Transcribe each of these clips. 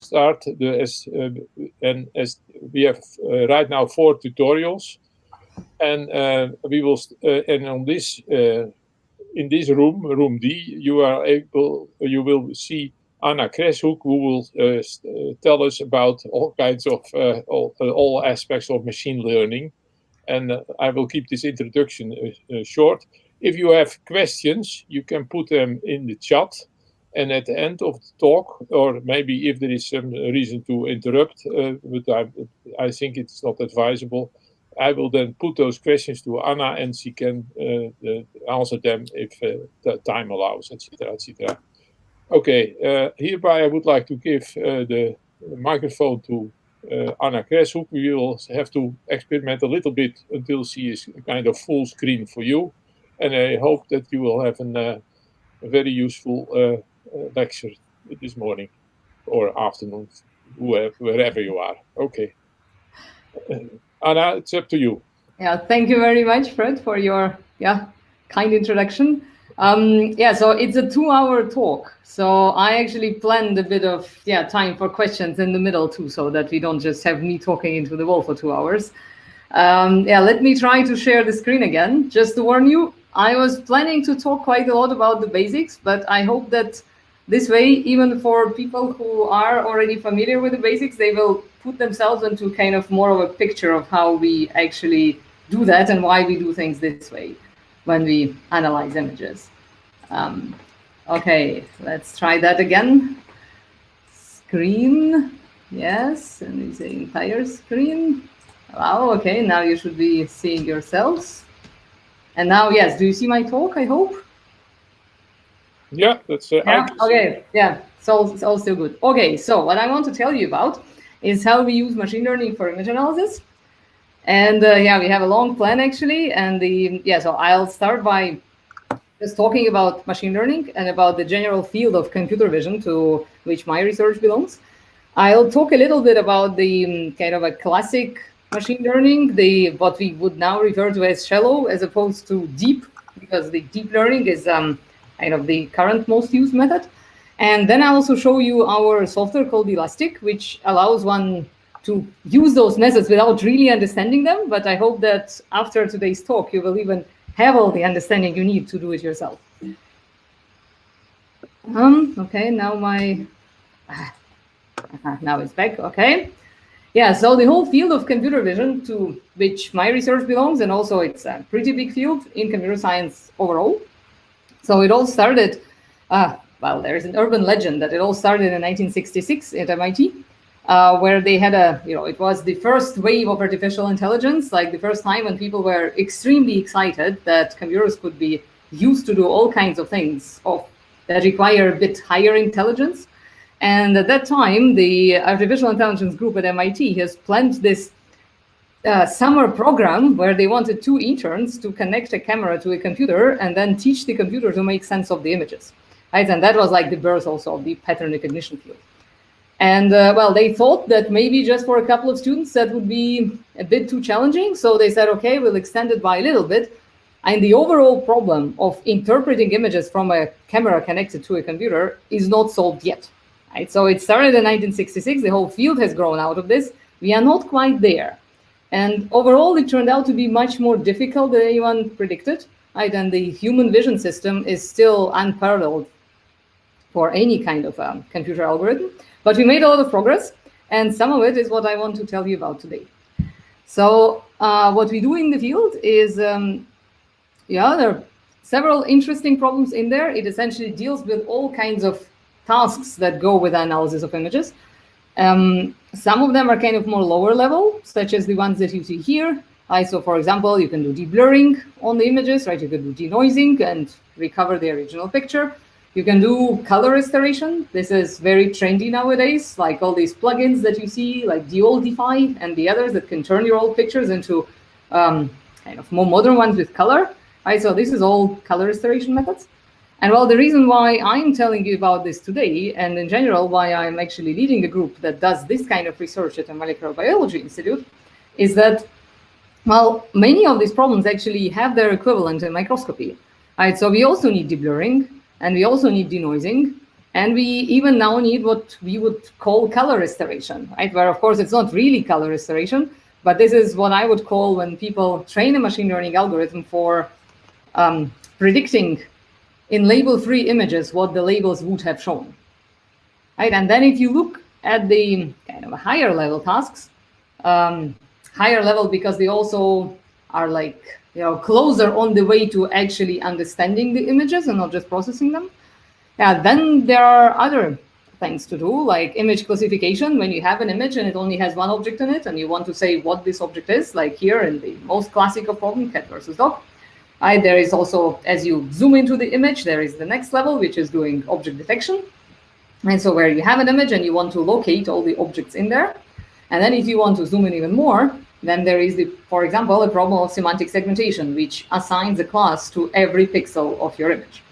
start as we have right now 4 tutorials, and we will and on this in this room D, you will see Anna Kreshuk, who will tell us about all kinds of all aspects of machine learning, and I will keep this introduction short. If you have questions, you can put them in the chat. And at the end of the talk, or maybe if there is some reason to interrupt, but I think it's not advisable, I will then put those questions to Anna, and she can answer them if the time allows, etc., etc. Okay, hereby I would like to give the microphone to Anna Kreshuk. We will have to experiment a little bit until she is kind of full screen for you, and I hope that you will have a very useful lecture this morning or afternoon, wherever you are. Okay. Anna, it's up to you. Yeah, thank you very much, Fred, for your kind introduction. So it's a 2-hour talk. So I actually planned a bit of time for questions in the middle too, so that we don't just have me talking into the wall for 2 hours. Let me try to share the screen again. Just to warn you, I was planning to talk quite a lot about the basics, but I hope that this way, even for people who are already familiar with the basics, they will put themselves into kind of more of a picture of how we actually do that and why we do things this way when we analyze images. Okay, let's try that again. Screen, yes, and we say entire screen. Wow, okay, now you should be seeing yourselves. And now, yes, do you see my talk, I hope? Yeah, that's okay, yeah, so it's all still good. Okay, so what I want to tell you about is how we use machine learning for image analysis. And we have a long plan actually, and so I'll start by just talking about machine learning and about the general field of computer vision to which my research belongs. I'll talk a little bit about the kind of a classic machine learning, what we would now refer to as shallow as opposed to deep, because the deep learning is kind of the current most used method. And then I'll also show you our software called Ilastik, which allows one to use those methods without really understanding them. But I hope that after today's talk, you will even have all the understanding you need to do it yourself. Okay, now now it's back, okay. Yeah, so the whole field of computer vision to which my research belongs, and also it's a pretty big field in computer science overall. So it all started, there's an urban legend that it all started in 1966 at MIT, where they had it was the first wave of artificial intelligence, like the first time when people were extremely excited that computers could be used to do all kinds of things that require a bit higher intelligence. And at that time, the artificial intelligence group at MIT has planned this summer program where they wanted 2 interns to connect a camera to a computer and then teach the computer to make sense of the images. Right? And that was like the birth also of the pattern recognition field. And they thought that maybe just for a couple of students that would be a bit too challenging. So they said, okay, we'll extend it by a little bit. And the overall problem of interpreting images from a camera connected to a computer is not solved yet. Right? So it started in 1966. The whole field has grown out of this. We are not quite there. And overall, it turned out to be much more difficult than anyone predicted. Right? And the human vision system is still unparalleled for any kind of computer algorithm. But we made a lot of progress, and some of it is what I want to tell you about today. So what we do in the field is, there are several interesting problems in there. It essentially deals with all kinds of tasks that go with the analysis of images. Some of them are kind of more lower level, such as the ones that you see here. So for example, you can do deblurring on the images, right? You can do denoising and recover the original picture. You can do color restoration. This is very trendy nowadays, like all these plugins that you see, like Deoldify and the others that can turn your old pictures into kind of more modern ones with color. Right? So this is all color restoration methods. And well, the reason why I'm telling you about this today, and in general, why I'm actually leading a group that does this kind of research at a molecular biology institute, is that, well, many of these problems actually have their equivalent in microscopy. Right? So we also need deblurring, and we also need denoising. And we even now need what we would call color restoration, right? Where, of course, it's not really color restoration, but this is what I would call when people train a machine learning algorithm for predicting in label-free images what the labels would have shown, right? And then if you look at the kind of higher level tasks, higher level because they also are like, closer on the way to actually understanding the images and not just processing them. Yeah, then there are other things to do, like image classification. When you have an image and it only has one object in it, and you want to say what this object is, like here in the most classical problem, cat versus dog. There is also, as you zoom into the image, there is the next level, which is doing object detection. And so where you have an image and you want to locate all the objects in there. And then if you want to zoom in even more, then there is, for example, a problem of semantic segmentation, which assigns a class to every pixel of your image.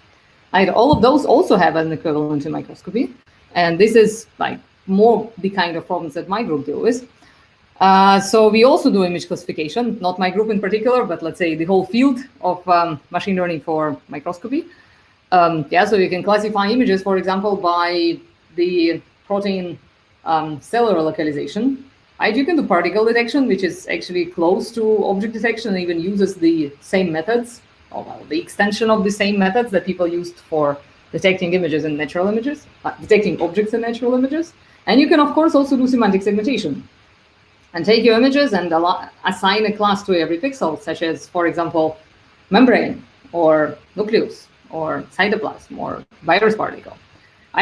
All of those also have an equivalent in microscopy. And this is like more the kind of problems that my group deal with. So we also do image classification, not my group in particular, but let's say the whole field of machine learning for microscopy. So you can classify images, for example, by the protein cellular localization. You can do particle detection, which is actually close to object detection and even uses the same methods, or well, the extension of the same methods that people used for detecting images in natural images, detecting objects in natural images. And you can, of course, also do semantic segmentation and take your images and assign a class to every pixel, such as, for example, membrane or nucleus or cytoplasm or virus particle.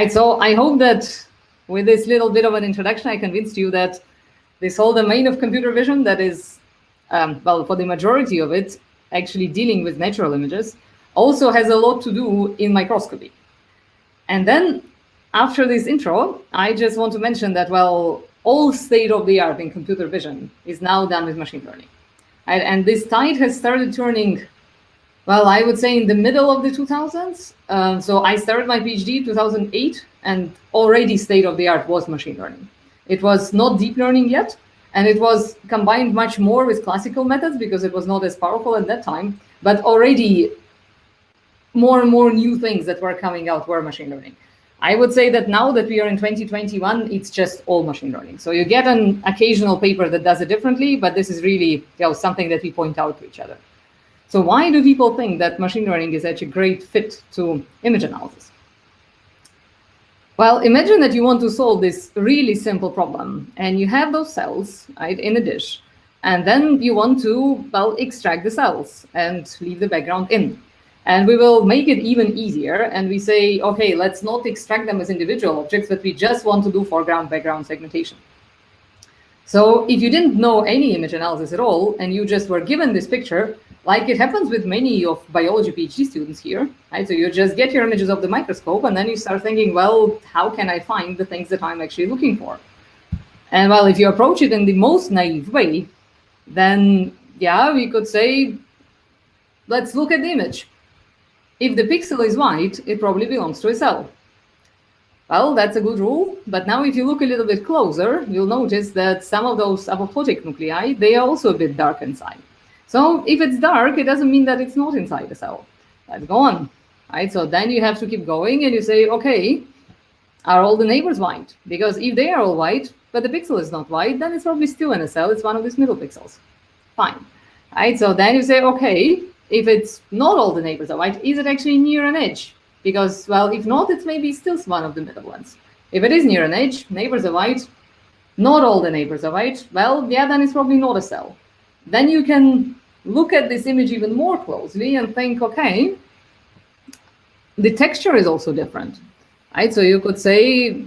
So I hope that with this little bit of an introduction, I convinced you that this whole domain of computer vision that is, well, for the majority of it, actually dealing with natural images, also has a lot to do in microscopy. And then after this intro, I just want to mention that, well, all state-of-the-art in computer vision is now done with machine learning. And this tide has started turning, well, I would say in the middle of the 2000s. So I started my PhD in 2008, and already state-of-the-art was machine learning. It was not deep learning yet, and it was combined much more with classical methods because it was not as powerful at that time, but already more and more new things that were coming out were machine learning. I would say that now that we are in 2021, it's just all machine learning. So you get an occasional paper that does it differently, but this is really something that we point out to each other. So why do people think that machine learning is such a great fit to image analysis? Well, imagine that you want to solve this really simple problem, and you have those cells in a dish, and then you want to, well, extract the cells and leave the background in. And we will make it even easier, and we say, okay, let's not extract them as individual objects, but we just want to do foreground-background segmentation. So if you didn't know any image analysis at all, and you just were given this picture, like it happens with many of biology PhD students here, so you just get your images of the microscope, and then you start thinking, well, how can I find the things that I'm actually looking for? And well, if you approach it in the most naive way, then yeah, we could say, let's look at the image. If the pixel is white, it probably belongs to a cell. Well, that's a good rule, but now if you look a little bit closer, you'll notice that some of those apoptotic nuclei, they are also a bit dark inside. So if it's dark, it doesn't mean that it's not inside the cell. Let's go on. So then you have to keep going and you say, okay, are all the neighbors white? Because if they are all white, but the pixel is not white, then it's probably still in a cell. It's one of these middle pixels. Fine. So then you say, okay, if it's not all the neighbors are white, is it actually near an edge? Because, well, if not, it's maybe still one of the middle ones. If it is near an edge, neighbors are white, not all the neighbors are white, well, yeah, then it's probably not a cell. Then you can look at this image even more closely and think, okay, the texture is also different. So you could say,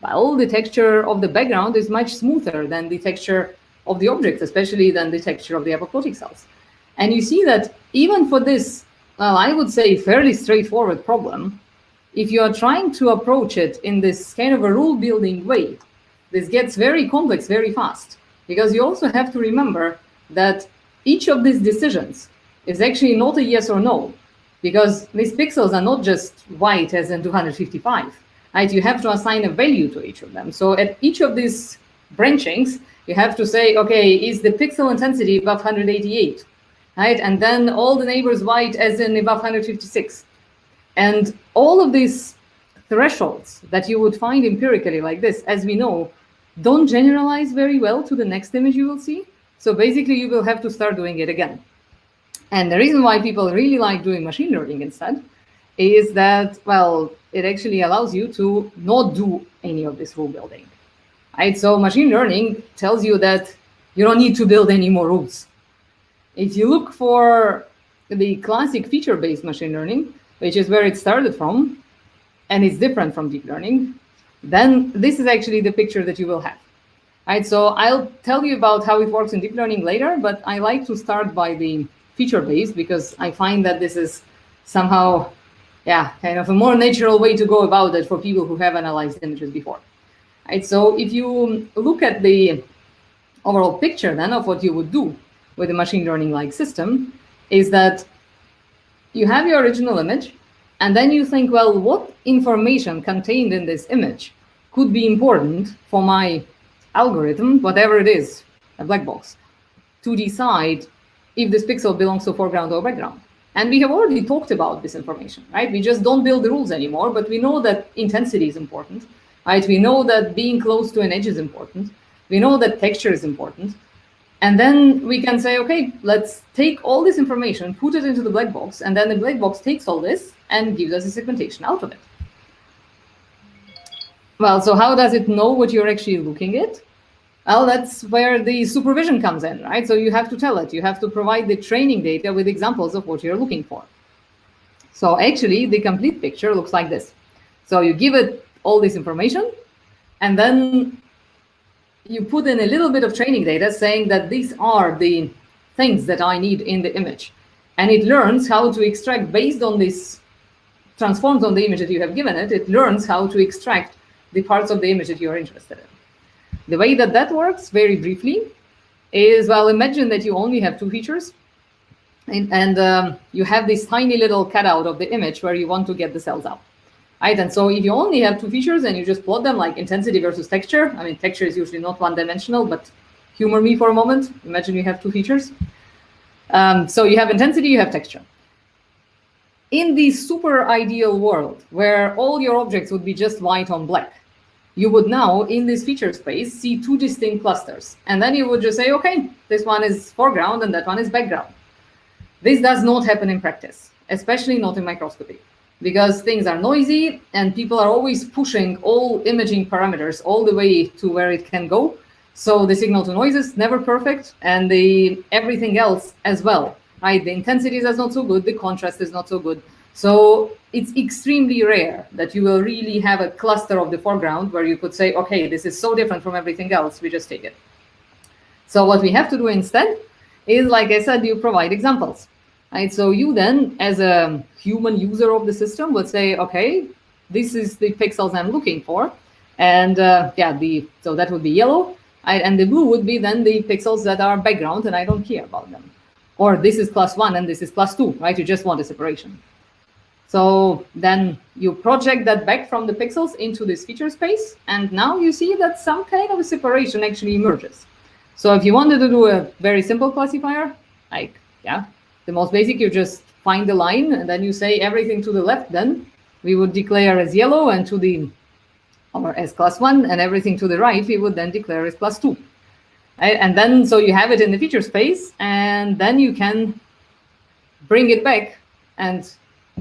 well, the texture of the background is much smoother than the texture of the object, especially than the texture of the apoptotic cells. And you see that even for this, well, I would say fairly straightforward problem, if you are trying to approach it in this kind of a rule-building way, this gets very complex very fast, because you also have to remember that each of these decisions is actually not a yes or no, because these pixels are not just white as in 255. You have to assign a value to each of them. So at each of these branchings, you have to say, okay, is the pixel intensity above 188? And then all the neighbors white as in above 156. And all of these thresholds that you would find empirically like this, as we know, don't generalize very well to the next image you will see. So basically, you will have to start doing it again. And the reason why people really like doing machine learning instead is that, well, it actually allows you to not do any of this rule building. Right? So machine learning tells you that you don't need to build any more rules. If you look for the classic feature-based machine learning, which is where it started from, and it's different from deep learning, then this is actually the picture that you will have. Right? So I'll tell you about how it works in deep learning later, but I like to start by the feature-based because I find that this is somehow, kind of a more natural way to go about it for people who have analyzed images before. Right? So if you look at the overall picture then of what you would do with a machine learning-like system, is that you have your original image, and then you think, well, what information contained in this image could be important for my algorithm, whatever it is, a black box, to decide if this pixel belongs to foreground or background. And we have already talked about this information, right? We just don't build the rules anymore, but we know that intensity is important, right? We know that being close to an edge is important. We know that texture is important. And then we can say, okay, let's take all this information, put it into the black box, and then the black box takes all this and gives us a segmentation out of it. Well, so how does it know what you're actually looking at? Well, that's where the supervision comes in, right? So you have to tell it. You have to provide the training data with examples of what you're looking for. So actually, the complete picture looks like this. So you give it all this information, and then you put in a little bit of training data saying that these are the things that I need in the image. And it learns how to extract based on this, transforms on the image that you have given it, it learns how to extract the parts of the image that you're interested in. The way that that works, very briefly, is, well, imagine that you only have two features, and you have this tiny little cutout of the image where you want to get the cells out. Right? And so if you only have two features and you just plot them like intensity versus texture, I mean, texture is usually not one-dimensional, but humor me for a moment. Imagine you have two features. So you have intensity, you have texture. In the super ideal world, where all your objects would be just white on black, you would now, in this feature space, see two distinct clusters. And then you would just say, okay, this one is foreground and that one is background. This does not happen in practice, especially not in microscopy, because things are noisy and people are always pushing all imaging parameters all the way to where it can go. So the signal to noise is never perfect, and everything else as well. Right? The intensity is not so good, the contrast is not so good. So it's extremely rare that you will really have a cluster of the foreground where you could say, okay, this is so different from everything else, we just take it. So what we have to do instead is, like I said, you provide examples. Right? So you then, as a human user of the system, would say, okay, this is the pixels I'm looking for. And so that would be yellow. Right? And the blue would be then the pixels that are background and I don't care about them. Or this is +1 and this is +2, right? You just want a separation. So then you project that back from the pixels into this feature space. And now you see that some kind of a separation actually emerges. So if you wanted to do a very simple classifier, like, the most basic, you just find the line and then you say everything to the left, then we would declare as yellow, and or as +1, and everything to the right, we would then declare as +2. Right? And then, so you have it in the feature space, and then you can bring it back and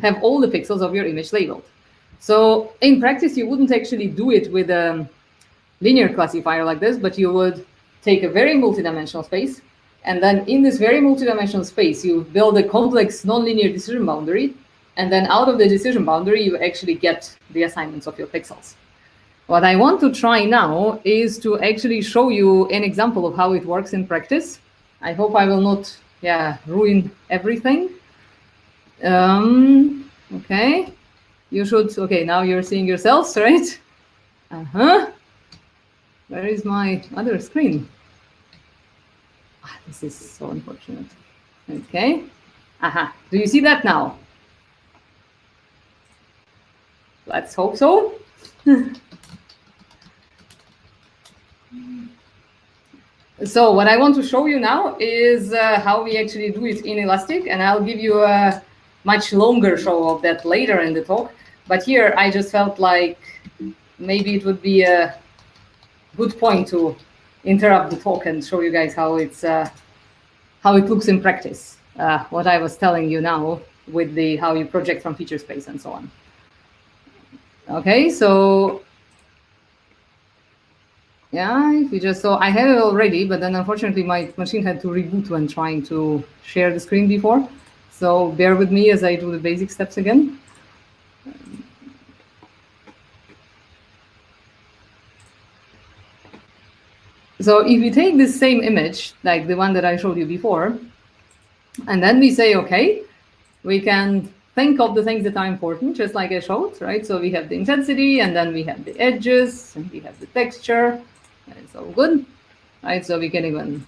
have all the pixels of your image labeled. So in practice, you wouldn't actually do it with a linear classifier like this, but you would take a very multidimensional space, and then in this very multidimensional space, you build a complex nonlinear decision boundary, and then out of the decision boundary, you actually get the assignments of your pixels. What I want to try now is to actually show you an example of how it works in practice. I hope I will not ruin everything. Okay, you should, okay, now you're seeing yourselves, right? Where is my other screen? This is so unfortunate. Okay, do you see that now? Let's hope so. So what I want to show you now is how we actually do it in Ilastik, and I'll give you a much longer show of that later in the talk. But here I just felt like maybe it would be a good point to interrupt the talk and show you guys how it looks in practice. What I was telling you now with the how you project from feature space and so on. Okay, so yeah, if you just I have it already, but then unfortunately my machine had to reboot when trying to share the screen before. So bear with me as I do the basic steps again. So if you take this same image, like the one that I showed you before, and then we say, okay, we can think of the things that are important, just like I showed, right? So we have the intensity, and then we have the edges, and we have the texture, and it's all good, right? So we can even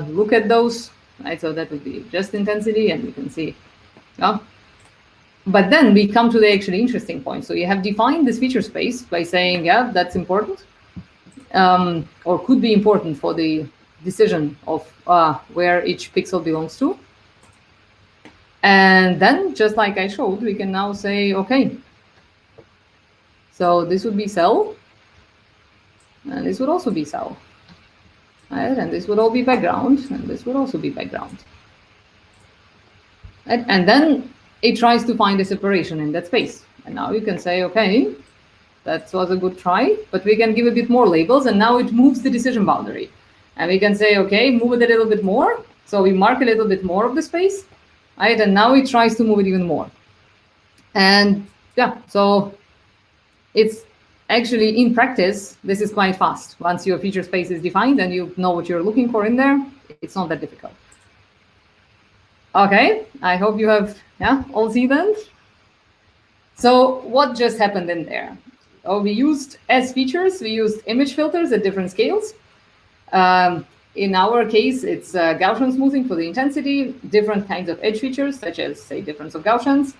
look at those, right? So that would be just intensity, and we can see, yeah. But then we come to the actually interesting point. So you have defined this feature space by saying, yeah, that's important, or could be important for the decision of where each pixel belongs to. And then, just like I showed, we can now say, okay, so this would be cell, and this would also be cell, right? And this would all be background, and this would also be background. Right? And then it tries to find a separation in that space. And now you can say, okay, that was a good try, but we can give a bit more labels, and now it moves the decision boundary. And we can say, okay, move it a little bit more. So we mark a little bit more of the space. Right, and now it tries to move it even more. And yeah, so it's actually in practice, this is quite fast. Once your feature space is defined and you know what you're looking for in there, it's not that difficult. Okay, I hope you have all seen that. So what just happened in there? Oh, we used as features, we used image filters at different scales. In our case, it's Gaussian smoothing for the intensity, different kinds of edge features, such as, say, difference of Gaussians,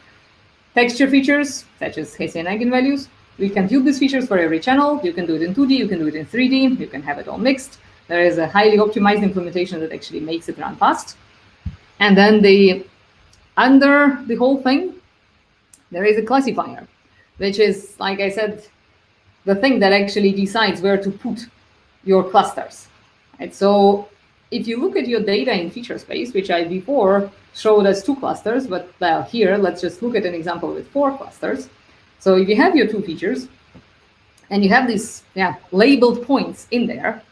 texture features, such as Hessian eigenvalues. We compute these features for every channel. You can do it in 2D, you can do it in 3D, you can have it all mixed. There is a highly optimized implementation that actually makes it run fast. And then under the whole thing, there is a classifier, which is, like I said, the thing that actually decides where to put your clusters. Right, so if you look at your data in feature space, which I before showed as 2 clusters, but here, let's just look at an example with 4 clusters. So if you have your 2 features, and you have these labeled points in there,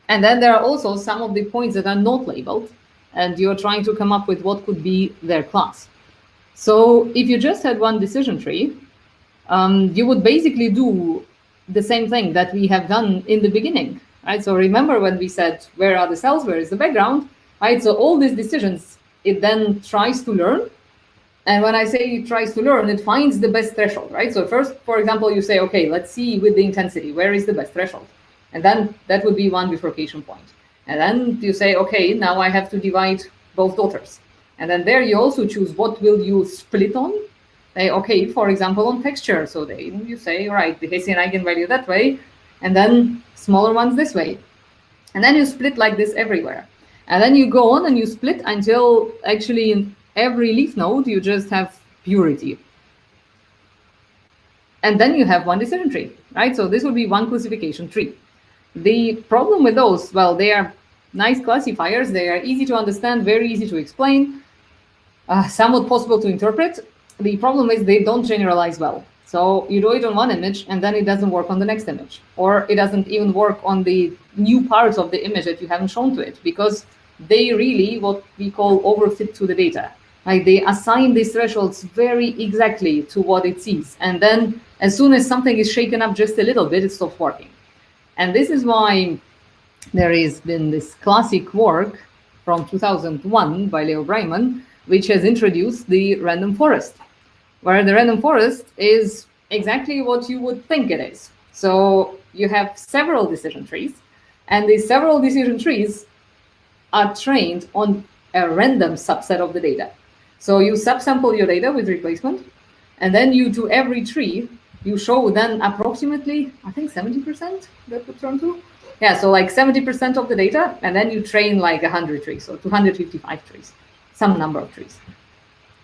and then there are also some of the points that are not labeled, and you're trying to come up with what could be their class. So if you just had one decision tree, you would basically do the same thing that we have done in the beginning. Right, so remember when we said, where are the cells, where is the background, right? So all these decisions, it then tries to learn. And when I say it tries to learn, it finds the best threshold, right? So first, for example, you say, okay, let's see with the intensity, where is the best threshold? And then that would be one bifurcation point. And then you say, okay, now I have to divide both daughters. And then there you also choose what will you split on. Okay, for example, on texture. So you say, all right, the Hessian eigenvalue that way, and then smaller ones this way. And then you split like this everywhere. And then you go on and you split until actually in every leaf node, you just have purity. And then you have one decision tree, right? So this would be one classification tree. The problem with those, well, they are nice classifiers. They are easy to understand, very easy to explain, somewhat possible to interpret. The problem is they don't generalize well. So you do it on one image, and then it doesn't work on the next image. Or it doesn't even work on the new parts of the image that you haven't shown to it, because they really, what we call, overfit to the data. Like they assign these thresholds very exactly to what it sees. And then as soon as something is shaken up just a little bit, it stops working. And this is why there has been this classic work from 2001 by Leo Breiman, which has introduced the random forest, where the random forest is exactly what you would think it is. So you have several decision trees, and these several decision trees are trained on a random subset of the data. So you subsample your data with replacement, and then you do every tree, you show then approximately, I think 70% that would turn to. Yeah, so like 70% of the data, and then you train like 100 trees, so 255 trees, some number of trees.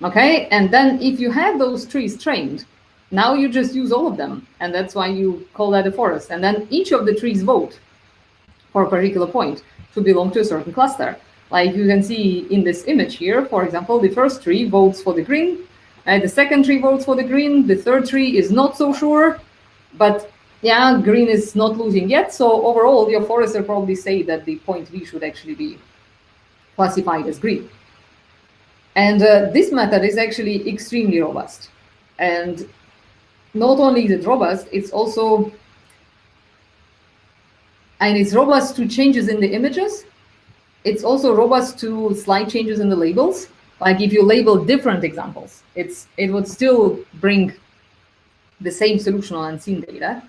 Okay, and then if you have those trees trained, now you just use all of them, and that's why you call that a forest. And then each of the trees vote for a particular point to belong to a certain cluster. Like you can see in this image here, for example, the first tree votes for the green, the second tree votes for the green, the third tree is not so sure, but yeah, green is not losing yet. So overall, your forest will probably say that the point V should actually be classified as green. And this method is actually extremely robust. And not only is it robust, it's also, and it's robust to changes in the images. It's also robust to slight changes in the labels. Like if you label different examples, it would still bring the same solution on unseen data.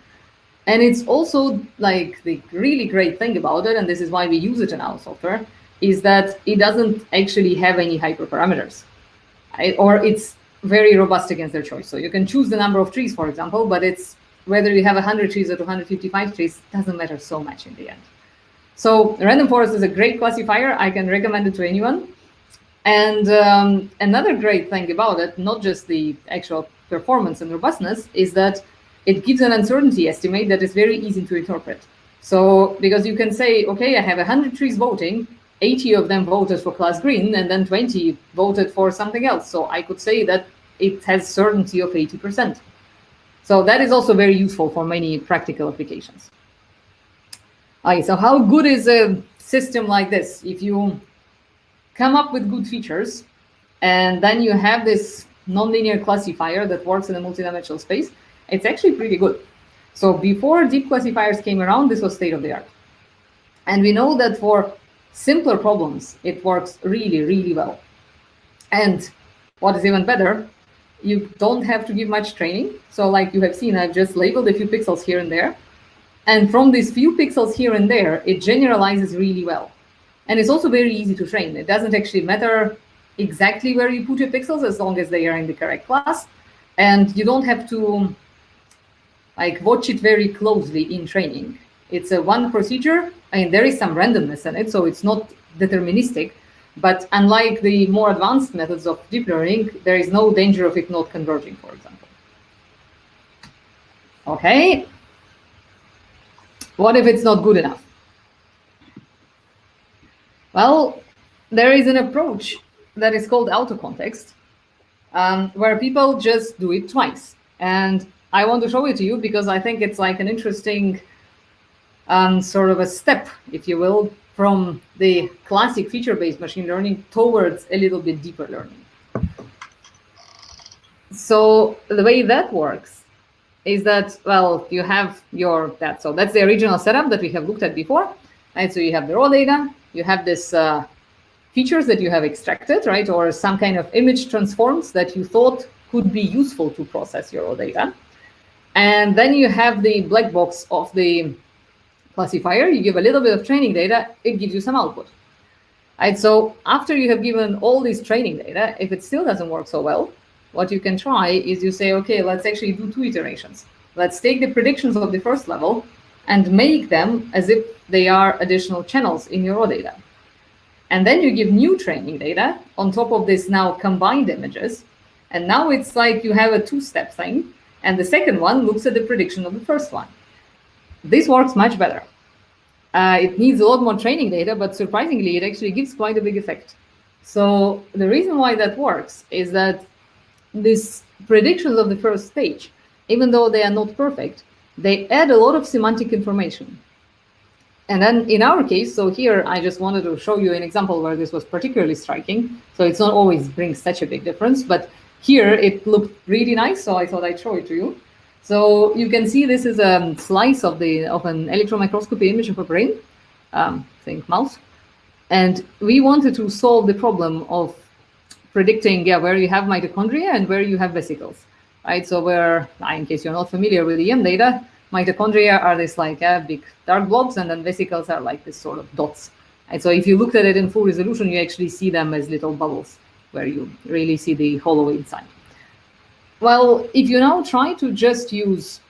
And it's also like the really great thing about it, and this is why we use it in our software, is that it doesn't actually have any hyperparameters, or it's very robust against their choice. So you can choose the number of trees, for example, but it's whether you have 100 trees or 255 trees, doesn't matter so much in the end. So random forest is a great classifier. I can recommend it to anyone. And another great thing about it, not just the actual performance and robustness, is that it gives an uncertainty estimate that is very easy to interpret. So because you can say, okay, I have 100 trees voting, 80 of them voted for class green, and then 20 voted for something else. So I could say that it has certainty of 80%. So that is also very useful for many practical applications. Okay, so how good is a system like this? If you come up with good features, and then you have this nonlinear classifier that works in a multidimensional space, it's actually pretty good. So before deep classifiers came around, this was state of the art. And we know that for simpler problems, it works really, really well. And what is even better, you don't have to give much training. So like you have seen, I've just labeled a few pixels here and there. And from these few pixels here and there, it generalizes really well. And it's also very easy to train. It doesn't actually matter exactly where you put your pixels as long as they are in the correct class. And you don't have to like watch it very closely in training. It's a one procedure. I mean, there is some randomness in it, so it's not deterministic. But unlike the more advanced methods of deep learning, there is no danger of it not converging, for example. Okay. What if it's not good enough? Well, there is an approach that is called auto-context, where people just do it twice. And I want to show it to you because I think it's like an interesting sort of a step, if you will, from the classic feature-based machine learning towards a little bit deeper learning. So the way that works is that, well, you have your, so that's the original setup that we have looked at before. Right? So you have the raw data, you have this features that you have extracted, right? Or some kind of image transforms that you thought could be useful to process your raw data. And then you have the black box of the classifier. You give a little bit of training data, it gives you some output. Right? So after you have given all this training data, if it still doesn't work so well, what you can try is you say, okay, let's actually do 2 iterations. Let's take the predictions of the first level and make them as if they are additional channels in your raw data. And then you give new training data on top of this now combined images. And now it's like you have a 2-step thing. And the second one looks at the prediction of the first one. This works much better. It needs a lot more training data, but surprisingly, it actually gives quite a big effect. So the reason why that works is that these predictions of the first stage, even though they are not perfect, they add a lot of semantic information. And then in our case, so here I just wanted to show you an example where this was particularly striking. So it's not always brings such a big difference, but here it looked really nice, so I thought I'd show it to you. So you can see this is a slice of an electron microscopy image of a brain, think mouse. And we wanted to solve the problem of predicting where you have mitochondria and where you have vesicles, right? So where, in case you're not familiar with EM data, mitochondria are this like big dark blobs, and then vesicles are like this sort of dots. And so if you looked at it in full resolution, you actually see them as little bubbles where you really see the hollow inside. Well, if you now try to just use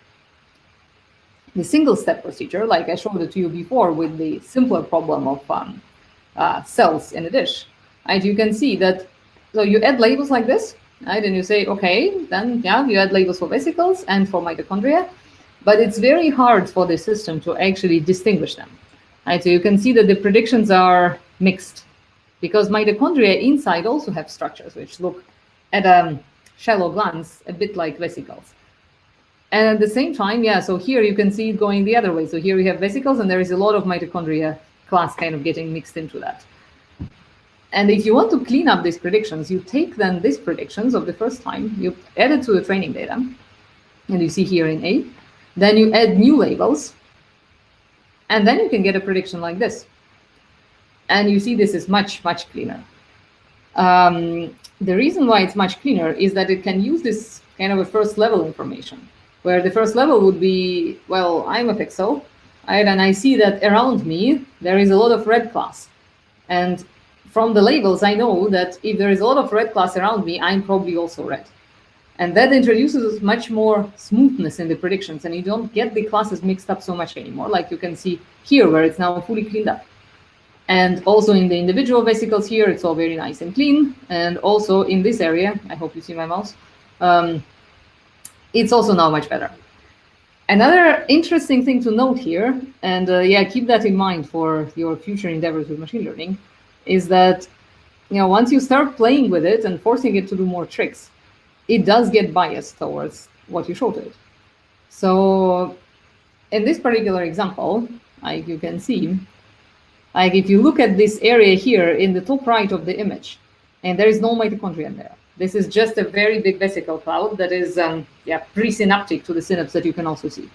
the single-step procedure, like I showed it to you before with the simpler problem of cells in a dish, right? You can see that, so you add labels like this, right? And you say, okay, then yeah, you add labels for vesicles and for mitochondria, but it's very hard for the system to actually distinguish them, right? So you can see that the predictions are mixed because mitochondria inside also have structures which look at a shallow glance a bit like vesicles. And at the same time, yeah, so here you can see it going the other way. So here we have vesicles and there is a lot of mitochondria class kind of getting mixed into that. And if you want to clean up these predictions, you take then these predictions of the first time, you add it to the training data, and you see here in A, then you add new labels, and then you can get a prediction like this. And you see this is much, much cleaner. The reason why it's much cleaner is that it can use this kind of a first level information, where the first level would be, well, I'm a pixel, right? And I see that around me, there is a lot of red class. And from the labels, I know that if there is a lot of red class around me, I'm probably also red. And that introduces much more smoothness in the predictions, and you don't get the classes mixed up so much anymore, like you can see here, where it's now fully cleaned up. And also in the individual vesicles here, it's all very nice and clean. And also in this area, I hope you see my mouse, it's also now much better. Another interesting thing to note here, and yeah, keep that in mind for your future endeavors with machine learning, is that, you know, once you start playing with it and forcing it to do more tricks, it does get biased towards what you show to it. So in this particular example, like you can see, like if you look at this area here in the top right of the image, and there is no mitochondria in there. This is just a very big vesicle cloud that is yeah, presynaptic to the synapse that you can also see.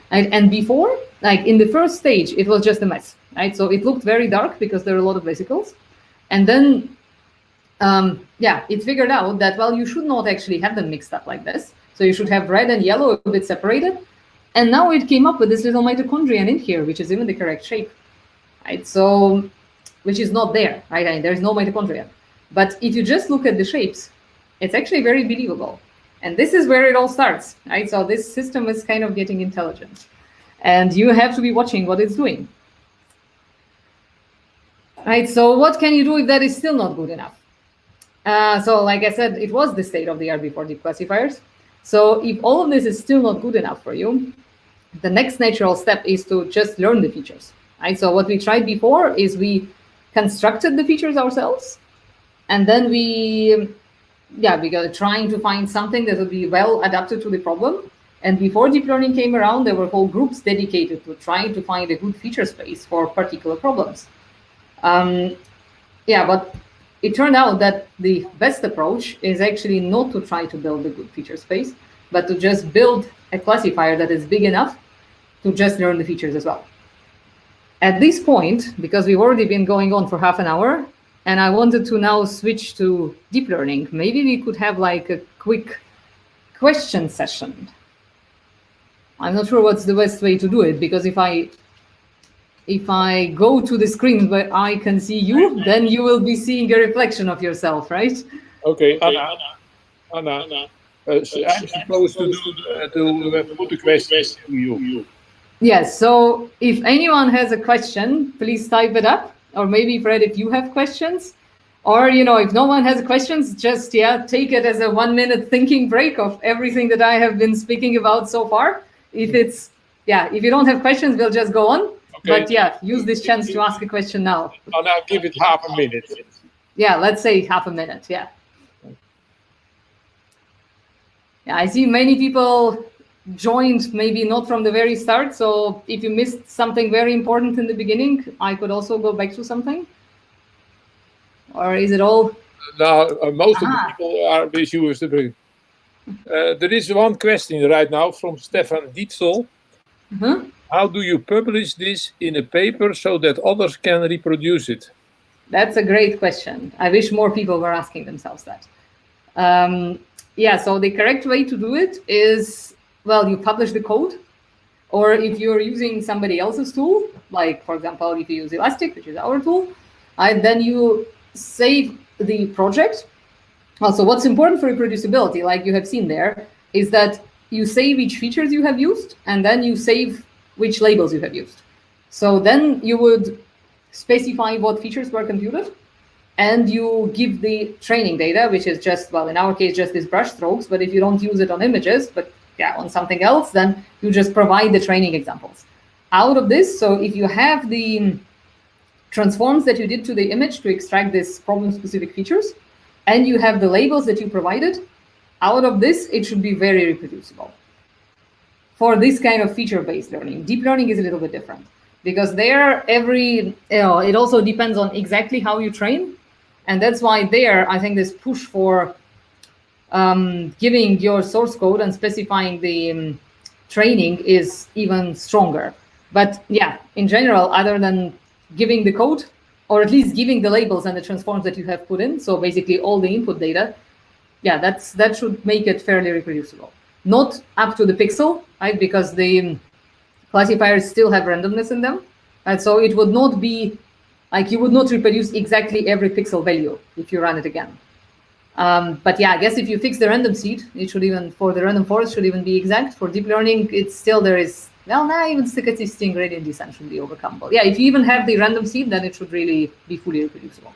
And before, like in the first stage, it was just a mess, right? So it looked very dark because there are a lot of vesicles. And then, yeah, it figured out that, well, you should not actually have them mixed up like this. So you should have red and yellow a bit separated. And now it came up with this little mitochondrion in here, which is even the correct shape, right? So, which is not there, right? I mean, there's no mitochondria. But if you just look at the shapes, it's actually very believable. And this is where it all starts, right? So this system is kind of getting intelligent. And you have to be watching what it's doing. Right, so what can you do if that is still not good enough? So like I said, it was the state of the art before deep classifiers. So if all of this is still not good enough for you, the next natural step is to just learn the features. Right? So what we tried before is we constructed the features ourselves. And then we got trying to find something that would be well adapted to the problem. And before deep learning came around, there were whole groups dedicated to trying to find a good feature space for particular problems. Yeah, but it turned out that the best approach is actually not to try to build a good feature space, but to just build a classifier that is big enough to just learn the features as well. At this point, because we've already been going on for half an hour, and I wanted to now switch to deep learning, maybe we could have like a quick question session. I'm not sure what's the best way to do it, because if I go to the screen where I can see you, then you will be seeing a reflection of yourself, right? Okay, Anna. I'm supposed to put a question to you. Yes, so if anyone has a question, please type it up. Or maybe, Fred, if you have questions. Or, you know, if no one has questions, just, yeah, take it as a 1-minute thinking break of everything that I have been speaking about so far. If it's, yeah, if you don't have questions, we'll just go on. Okay. But yeah, use this chance to ask a question now. And I'll give it half a minute. Yeah, let's say half a minute, yeah. Yeah, I see many people joined, maybe not from the very start. So if you missed something very important in the beginning, I could also go back to something. Or is it all? No, most of the people are with you. There is one question right now from Stefan Dietzel. How do you publish this in a paper so that others can reproduce it? That's a great question. I wish more people were asking themselves that. Yeah, so the correct way to do it is, well, you publish the code, or if you're using somebody else's tool, like, for example, if you use Ilastik, which is our tool, then you save the project. Also, what's important for reproducibility, like you have seen there, is that you save which features you have used, and then you save which labels you have used. So then you would specify what features were computed, and you give the training data, which is just, well, in our case, just these brush strokes. But if you don't use it on images, but yeah, on something else, then you just provide the training examples. Out of this, so if you have the transforms that you did to the image to extract this problem-specific features, and you have the labels that you provided, out of this, it should be very reproducible. For this kind of feature-based learning, deep learning is a little bit different, because there, it also depends on exactly how you train. And that's why there, I think this push for giving your source code and specifying the training is even stronger. But yeah, in general, other than giving the code, or at least giving the labels and the transforms that you have put in, so basically all the input data, yeah, that should make it fairly reproducible. Not up to the pixel, right? Because the classifiers still have randomness in them. And so it would not be like you would not reproduce exactly every pixel value if you run it again. But yeah, I guess if you fix the random seed, it should even, for the random forest, should even be exact. For deep learning, it's still, there is, well, now even stochastic gradient descent should be overcomable. Yeah, if you even have the random seed, then it should really be fully reproducible.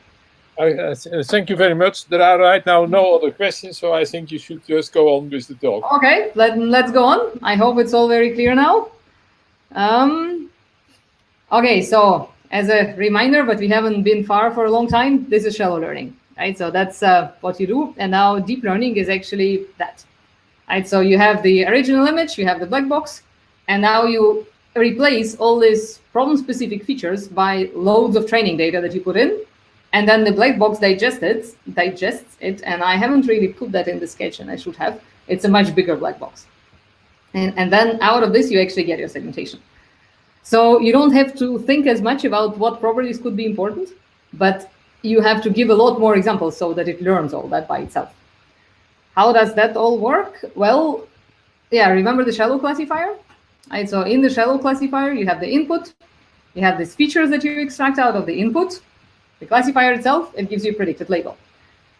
Thank you very much. There are right now no other questions, so I think you should just go on with the talk. Okay, let's go on. I hope it's all very clear now. Okay, so as a reminder, but we haven't been far for a long time, this is shallow learning, right? So that's what you do. And now deep learning is actually that, right? So you have the original image, you have the black box, and now you replace all these problem-specific features by loads of training data that you put in, and then the black box digests it, and I haven't really put that in the sketch, and I should have. It's a much bigger black box. And then out of this, you actually get your segmentation. So you don't have to think as much about what properties could be important, but you have to give a lot more examples so that it learns all that by itself. How does that all work? Well, yeah, remember the shallow classifier? Right, so in the shallow classifier, you have the input, you have these features that you extract out of the input. The classifier itself, it gives you a predicted label.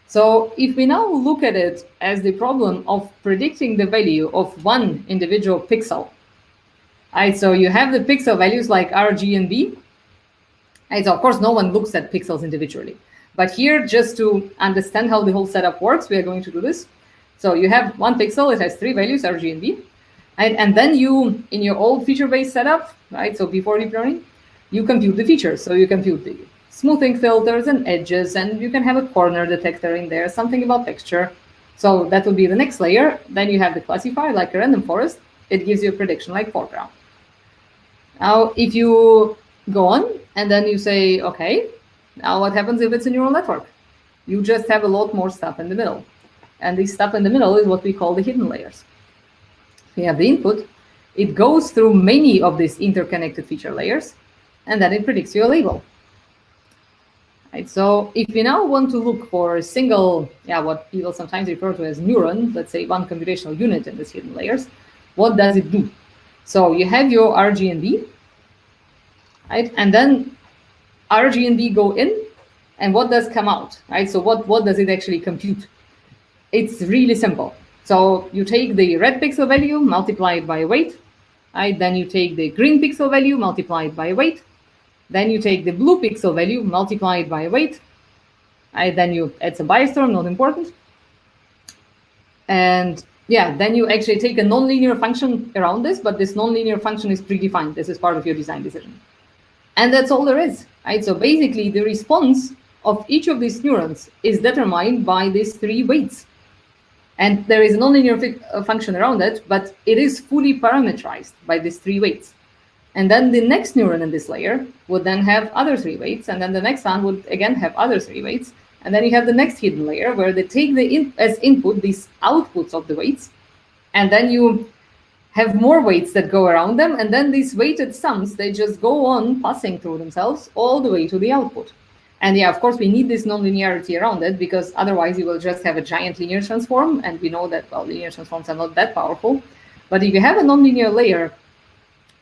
So if we now look at it as the problem of predicting the value of one individual pixel, right, so you have the pixel values like R, G, and B. Right, so of course, no one looks at pixels individually. But here, just to understand how the whole setup works, we are going to do this. So you have one pixel, it has three values, R, G, and B. Right, and then you, in your old feature-based setup, right, so before deep learning, you compute the features. So you compute the smoothing filters and edges, and you can have a corner detector in there, something about texture. So that would be the next layer. Then you have the classifier, like a random forest. It gives you a prediction like foreground. Now, if you go on and then you say, okay, now what happens if it's a neural network? You just have a lot more stuff in the middle. And this stuff in the middle is what we call the hidden layers. We have the input. It goes through many of these interconnected feature layers, and then it predicts you a label. Right, so if we now want to look for a single, what people sometimes refer to as neuron, let's say one computational unit in these hidden layers, what does it do? So you have your R, G, and B, right? And then R, G, and B go in, and what does come out, right? So what does it actually compute? It's really simple. So you take the red pixel value, multiply it by a weight, right? Then you take the green pixel value, multiply it by a weight. Then you take the blue pixel value, multiply it by a weight. Right? Then you add some bias term, not important. And yeah, then you actually take a nonlinear function around this, but this nonlinear function is predefined. This is part of your design decision. And that's all there is, right? So basically, the response of each of these neurons is determined by these three weights. And there is a nonlinear function around it, but it is fully parameterized by these three weights. And then the next neuron in this layer would then have other three weights, and then the next one would again have other three weights. And then you have the next hidden layer where they take as input these outputs of the weights, and then you have more weights that go around them, and then these weighted sums, they just go on passing through themselves all the way to the output. And yeah, of course, we need this nonlinearity around it, because otherwise you will just have a giant linear transform, and we know that, well, linear transforms are not that powerful. But if you have a nonlinear layer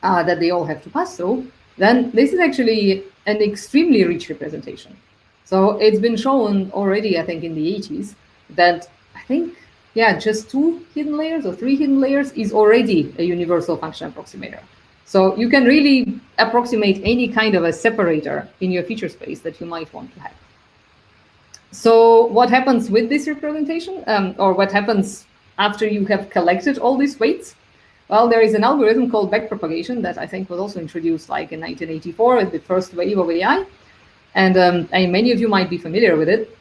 that they all have to pass through, then this is actually an extremely rich representation. So it's been shown already, I think, in the 80s, that I think, just 2 hidden layers or 3 hidden layers is already a universal function approximator. So you can really approximate any kind of a separator in your feature space that you might want to have. So what happens with this representation, or what happens after you have collected all these weights? Well, there is an algorithm called backpropagation that I think was also introduced like in 1984 as the first wave of AI. And many of you might be familiar with it.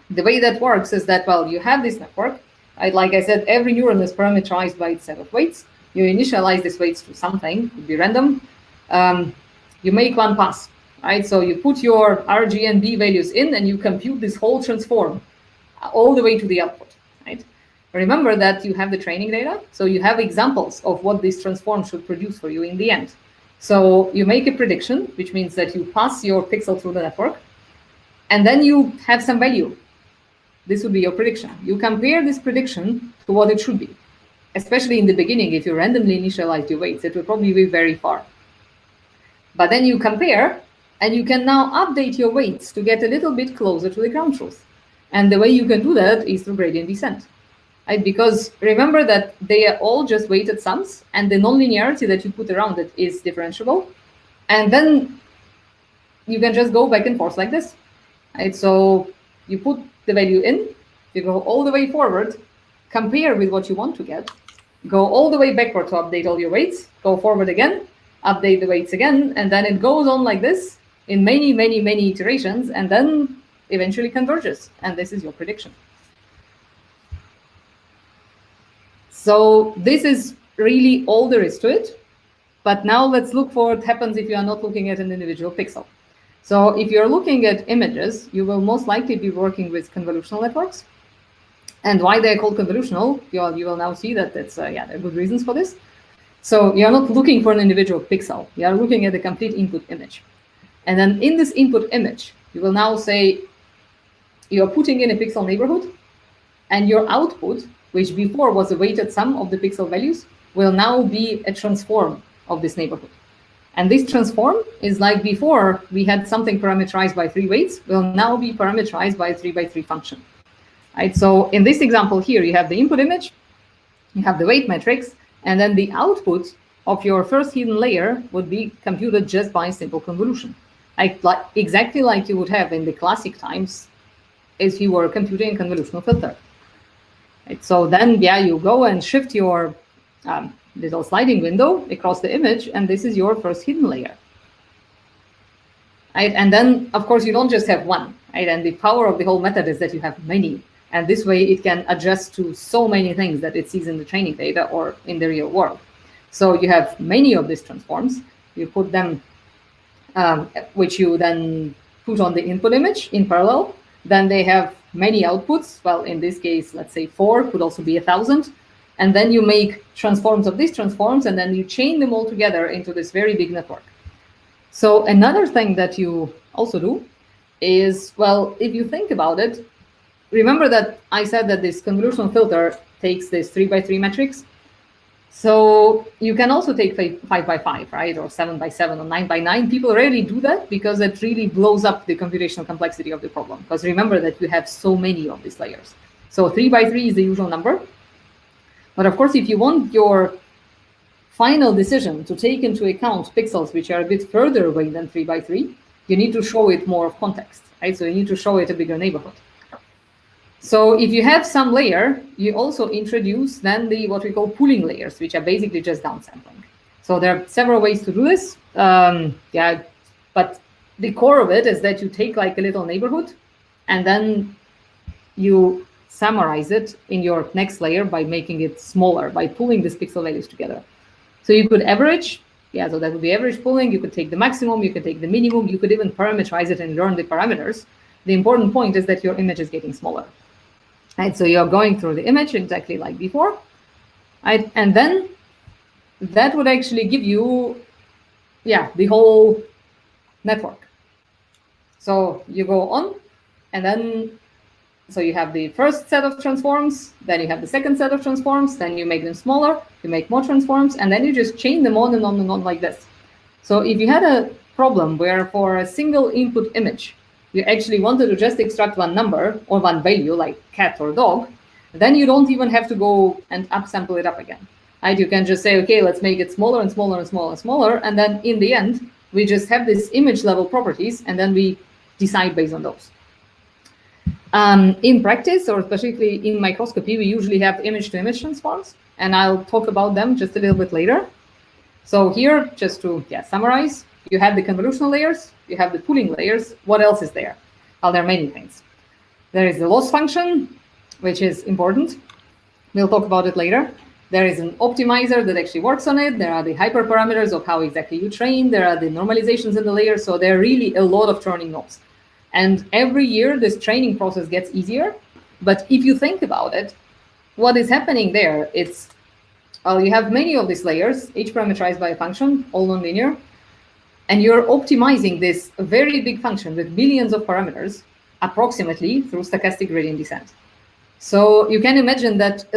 The way that works is that, well, you have this network. Right? Like I said, every neuron is parameterized by its set of weights. You initialize these weights to something, it could be random. You make one pass, right? So you put your R, G, and B values in, and you compute this whole transform all the way to the output, right? Remember that you have the training data, so you have examples of what this transform should produce for you in the end. So you make a prediction, which means that you pass your pixel through the network, and then you have some value. This would be your prediction. You compare this prediction to what it should be. Especially in the beginning, if you randomly initialize your weights, it will probably be very far. But then you compare, and you can now update your weights to get a little bit closer to the ground truth. And the way you can do that is through gradient descent. Right? Because remember that they are all just weighted sums, and the nonlinearity that you put around it is differentiable. And then you can just go back and forth like this. Right? So you put the value in, you go all the way forward, compare with what you want to get, go all the way backward to update all your weights, go forward again, update the weights again, and then it goes on like this in many, many, many iterations, and then eventually converges. And this is your prediction. So this is really all there is to it. But now let's look for what happens if you are not looking at an individual pixel. So if you're looking at images, you will most likely be working with convolutional networks. And why they're called convolutional, you will now see that it's, there are good reasons for this. So you're not looking for an individual pixel. You are looking at the complete input image. And then in this input image, you will now say you're putting in a pixel neighborhood, and your output, which before was a weighted sum of the pixel values, will now be a transform of this neighborhood. And this transform is like before we had something parameterized by 3 weights, will now be parameterized by a 3x3 function. Right? So in this example here, you have the input image, you have the weight matrix, and then the output of your first hidden layer would be computed just by simple convolution. Exactly like you would have in the classic times if you were computing a convolutional filter. Right? So then, you go and shift your little sliding window across the image, and this is your first hidden layer. Right? And then, of course, you don't just have one. Right? And the power of the whole method is that you have many. And this way, it can adjust to so many things that it sees in the training data or in the real world. So you have many of these transforms. You put them, which you then put on the input image in parallel. Then they have many outputs. Well, in this case, let's say 4, could also be 1,000. And then you make transforms of these transforms, and then you chain them all together into this very big network. So another thing that you also do is, well, if you think about it, remember that I said that this convolutional filter takes this 3x3 matrix. So you can also take 5x5, right? Or 7x7 or 9x9. People rarely do that because it really blows up the computational complexity of the problem. Because remember that you have so many of these layers. So 3x3 is the usual number. But of course, if you want your final decision to take into account pixels which are a bit further away than 3x3, you need to show it more of context, right? So you need to show it a bigger neighborhood. So if you have some layer, you also introduce then the what we call pooling layers, which are basically just downsampling. So there are several ways to do this. But the core of it is that you take like a little neighborhood, and then you summarize it in your next layer by making it smaller, by pulling these pixel values together. So you could average, so that would be average pooling. You could take the maximum, you could take the minimum, you could even parameterize it and learn the parameters. The important point is that your image is getting smaller. Right, so you're going through the image exactly like before, right? And then that would actually give you, the whole network. So you go on, and then, so you have the first set of transforms, then you have the second set of transforms, then you make them smaller, you make more transforms, and then you just chain them on and on and on like this. So if you had a problem where for a single input image, you actually wanted to just extract one number or one value like cat or dog, then you don't even have to go and upsample it up again. Right? You can just say, okay, let's make it smaller and smaller and smaller and smaller. And then in the end, we just have this image level properties, and then we decide based on those. In practice, or specifically in microscopy, we usually have image-to-image transforms, and I'll talk about them just a little bit later. So here, just to summarize, you have the convolutional layers, you have the pooling layers. What else is there? Well, there are many things. There is the loss function, which is important. We'll talk about it later. There is an optimizer that actually works on it. There are the hyperparameters of how exactly you train. There are the normalizations in the layers. So there are really a lot of turning knobs. And every year, this training process gets easier. But if you think about it, what is happening there, it's, you have many of these layers, each parameterized by a function, all nonlinear. And you're optimizing this very big function with billions of parameters, approximately through stochastic gradient descent. So you can imagine that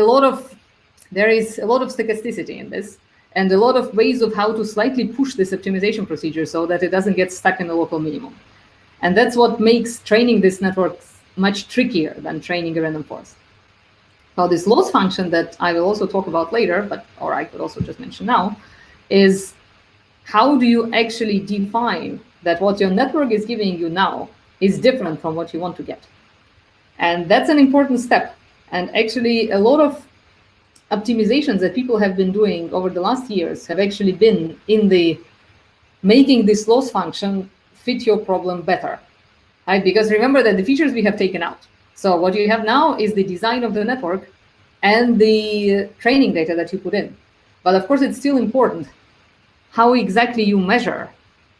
there is a lot of stochasticity in this, and a lot of ways of how to slightly push this optimization procedure so that it doesn't get stuck in the local minimum. And that's what makes training this network much trickier than training a random forest. Now, this loss function that I will also talk about later, or I could also just mention now, is how do you actually define that what your network is giving you now is different from what you want to get? And that's an important step. And actually, a lot of optimizations that people have been doing over the last years have actually been in the making this loss function fit your problem better, right? Because remember that the features we have taken out. So what you have now is the design of the network and the training data that you put in. But of course, it's still important how exactly you measure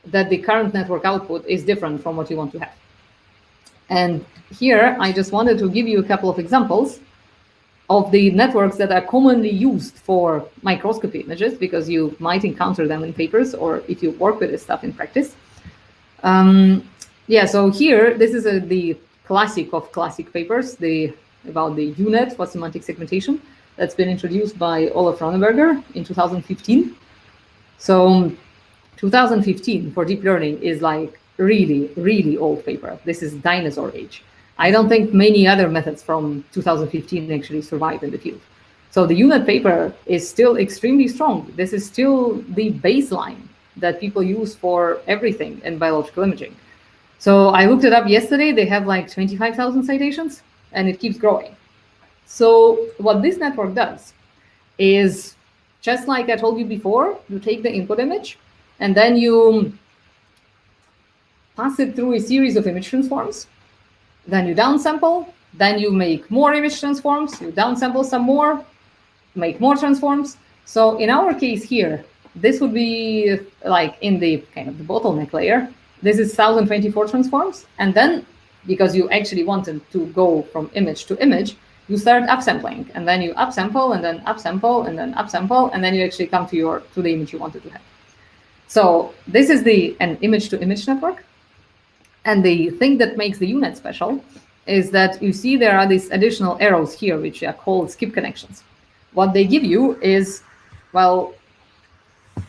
that the current network output is different from what you want to have. And here, I just wanted to give you a couple of examples of the networks that are commonly used for microscopy images, because you might encounter them in papers or if you work with this stuff in practice. So here, this is the classic of classic papers, about the UNet for semantic segmentation that's been introduced by Olaf Ronneberger in 2015. So 2015 for deep learning is like really, really old paper. This is dinosaur age. I don't think many other methods from 2015 actually survive in the field. So the UNet paper is still extremely strong. This is still the baseline that people use for everything in biological imaging. So I looked it up yesterday. They have like 25,000 citations, and it keeps growing. So what this network does is, just like I told you before, you take the input image, and then you pass it through a series of image transforms. Then you downsample, then you make more image transforms, you downsample some more, make more transforms. So in our case here, this would be like in the kind of the bottleneck layer. This is 1024 transforms. And then, because you actually wanted to go from image to image, you start upsampling, and then you upsample, and then upsample, and then upsample, and then you actually come to the image you wanted to have. So this is an image-to-image network. And the thing that makes the UNet special is that you see there are these additional arrows here, which are called skip connections. What they give you is, well,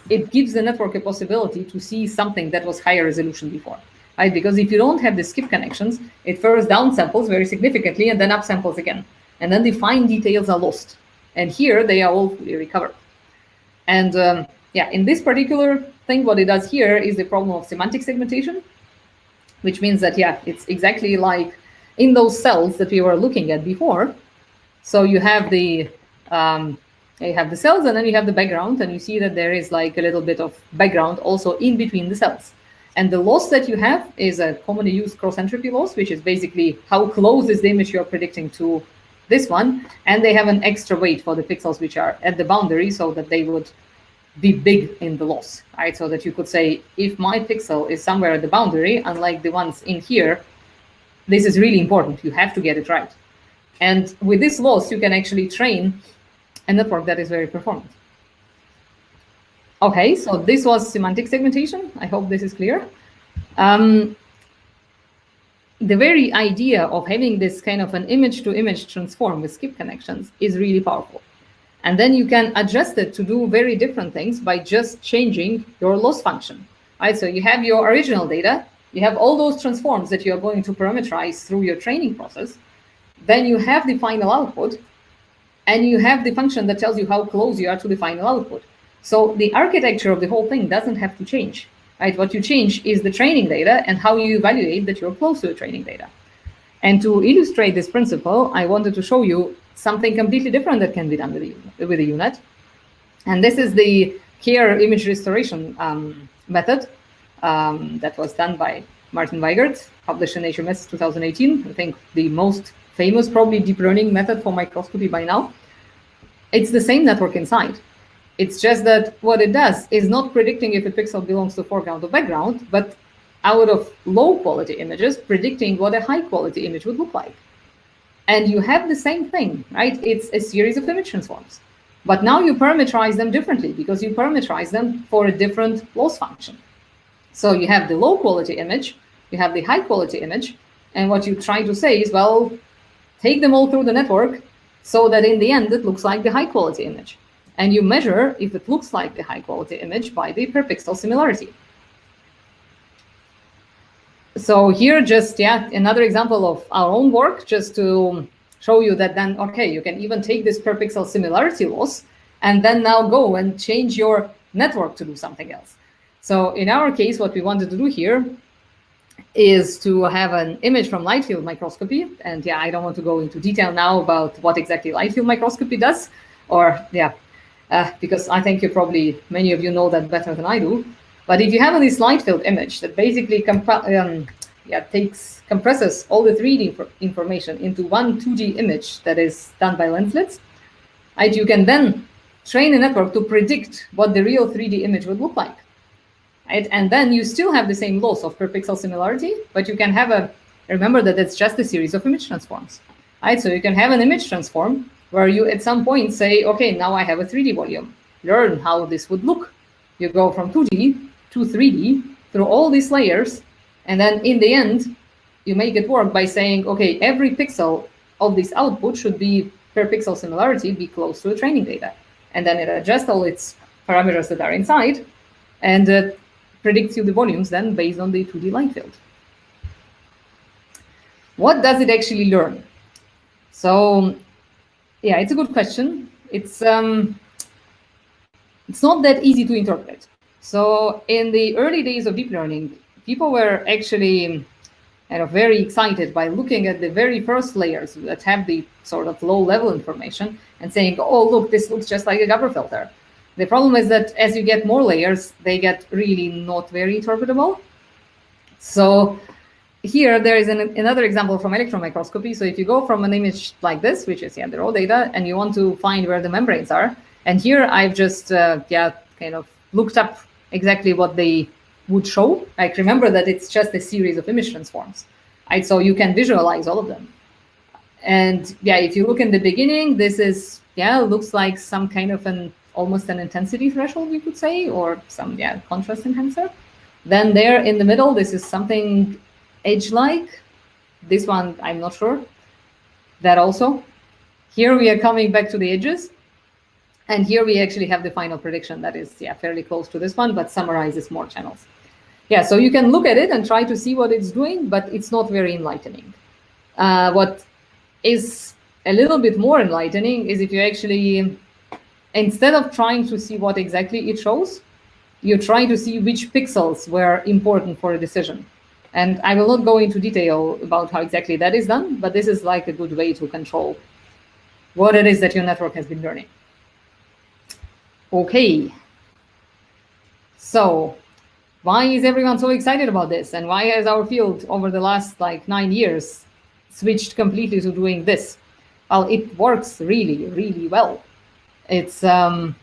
it gives the network a possibility to see something that was higher resolution before, right? Because if you don't have the skip connections, it first downsamples very significantly and then upsamples again. And then the fine details are lost. And here they are all fully recovered. And in this particular thing, what it does here is the problem of semantic segmentation, which means that, it's exactly like in those cells that we were looking at before. So you have the cells, and then you have the background, and you see that there is like a little bit of background also in between the cells. And the loss that you have is a commonly used cross-entropy loss, which is basically how close is the image you're predicting to this one. And they have an extra weight for the pixels which are at the boundary, so that they would be big in the loss, right? So that you could say, if my pixel is somewhere at the boundary, unlike the ones in here, this is really important. You have to get it right. And with this loss, you can actually train a network that is very performant. Okay, so this was semantic segmentation. I hope this is clear. The very idea of having this kind of an image-to-image transform with skip connections is really powerful. And then you can adjust it to do very different things by just changing your loss function, right? So you have your original data, you have all those transforms that you are going to parameterize through your training process. Then you have the final output, and you have the function that tells you how close you are to the final output. So the architecture of the whole thing doesn't have to change, right? What you change is the training data and how you evaluate that you're close to the training data. And to illustrate this principle, I wanted to show you something completely different that can be done with a unit. And this is the KER image restoration method that was done by Martin Weigert, published in Nature Medicine 2018. I think the most famous, probably, deep learning method for microscopy by now. It's the same network inside. It's just that what it does is not predicting if a pixel belongs to foreground or background, but out of low quality images, predicting what a high quality image would look like. And you have the same thing, right? It's a series of image transforms. But now you parameterize them differently because you parameterize them for a different loss function. So you have the low quality image, you have the high quality image, and what you try to say is, well, take them all through the network so that in the end it looks like the high quality image. And you measure if it looks like the high quality image by the per pixel similarity. So here just, another example of our own work, just to show you that then, okay, you can even take this per pixel similarity loss and then now go and change your network to do something else. So in our case, what we wanted to do here is to have an image from light field microscopy. And I don't want to go into detail now about what exactly light field microscopy does, or because I think many of you know that better than I do. But if you have this light field image that basically compresses all the 3D information into one 2D image that is done by lenslets, right, you can then train a network to predict what the real 3D image would look like. Right? And then you still have the same loss of per pixel similarity, but you can have remember that it's just a series of image transforms. Right? So you can have an image transform where you at some point say, okay, now I have a 3D volume. Learn how this would look. You go from 2D to 3D through all these layers, and then in the end, you make it work by saying, okay, every pixel of this output should be per pixel similarity, be close to the training data. And then it adjusts all its parameters that are inside and predicts you the volumes then based on the 2D light field. What does it actually learn? So, it's a good question. It's not that easy to interpret. So in the early days of deep learning, people were actually very excited by looking at the very first layers that have the sort of low-level information and saying, oh, look, this looks just like a Gabor filter. The problem is that as you get more layers, they get really not very interpretable. So here there is another example from electron microscopy. So if you go from an image like this, which is the raw data, and you want to find where the membranes are, and here I've just kind of looked up exactly what they would show. Like, remember that it's just a series of image transforms, right? So you can visualize all of them. And if you look in the beginning, this is looks like some kind of almost an intensity threshold, you could say, or some contrast enhancer. Then there in the middle, this is something edge-like. This one, I'm not sure. That also. Here we are coming back to the edges. And here we actually have the final prediction that is fairly close to this one, but summarizes more channels. So you can look at it and try to see what it's doing, but it's not very enlightening. What is a little bit more enlightening is if you actually, instead of trying to see what exactly it shows, you try to see which pixels were important for a decision. And I will not go into detail about how exactly that is done, but this is like a good way to control what it is that your network has been learning. Okay, so why is everyone so excited about this? And why has our field over the last 9 years switched completely to doing this? Well, it works really, really well. It's the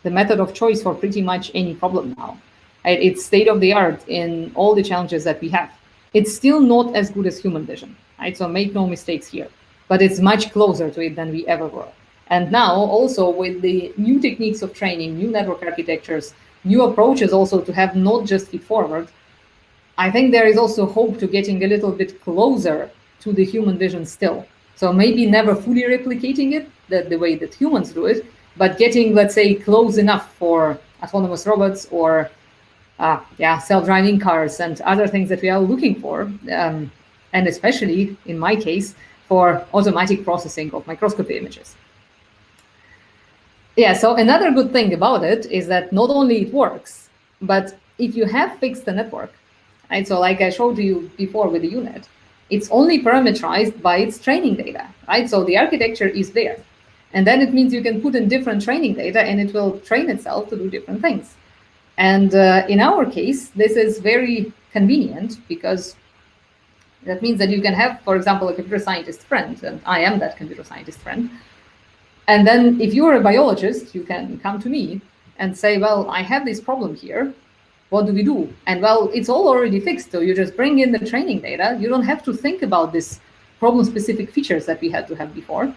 method of choice for pretty much any problem now. It's state of the art in all the challenges that we have. It's still not as good as human vision, right? So make no mistakes here, but it's much closer to it than we ever were. And now also with the new techniques of training, new network architectures, new approaches also to have not just feed forward, I think there is also hope to getting a little bit closer to the human vision still. So maybe never fully replicating it the way that humans do it, but getting, let's say, close enough for autonomous robots or self-driving cars and other things that we are looking for, and especially, in my case, for automatic processing of microscopy images. So another good thing about it is that not only it works, but if you have fixed the network, right? So like I showed you before with the unit, it's only parameterized by its training data, right? So the architecture is there. And then it means you can put in different training data and it will train itself to do different things. And in our case, this is very convenient because that means that you can have, for example, a computer scientist friend, and I am that computer scientist friend. And then if you're a biologist, you can come to me and say, well, I have this problem here. What do we do? And well, it's all already fixed. So you just bring in the training data. You don't have to think about this problem-specific features that we had to have before.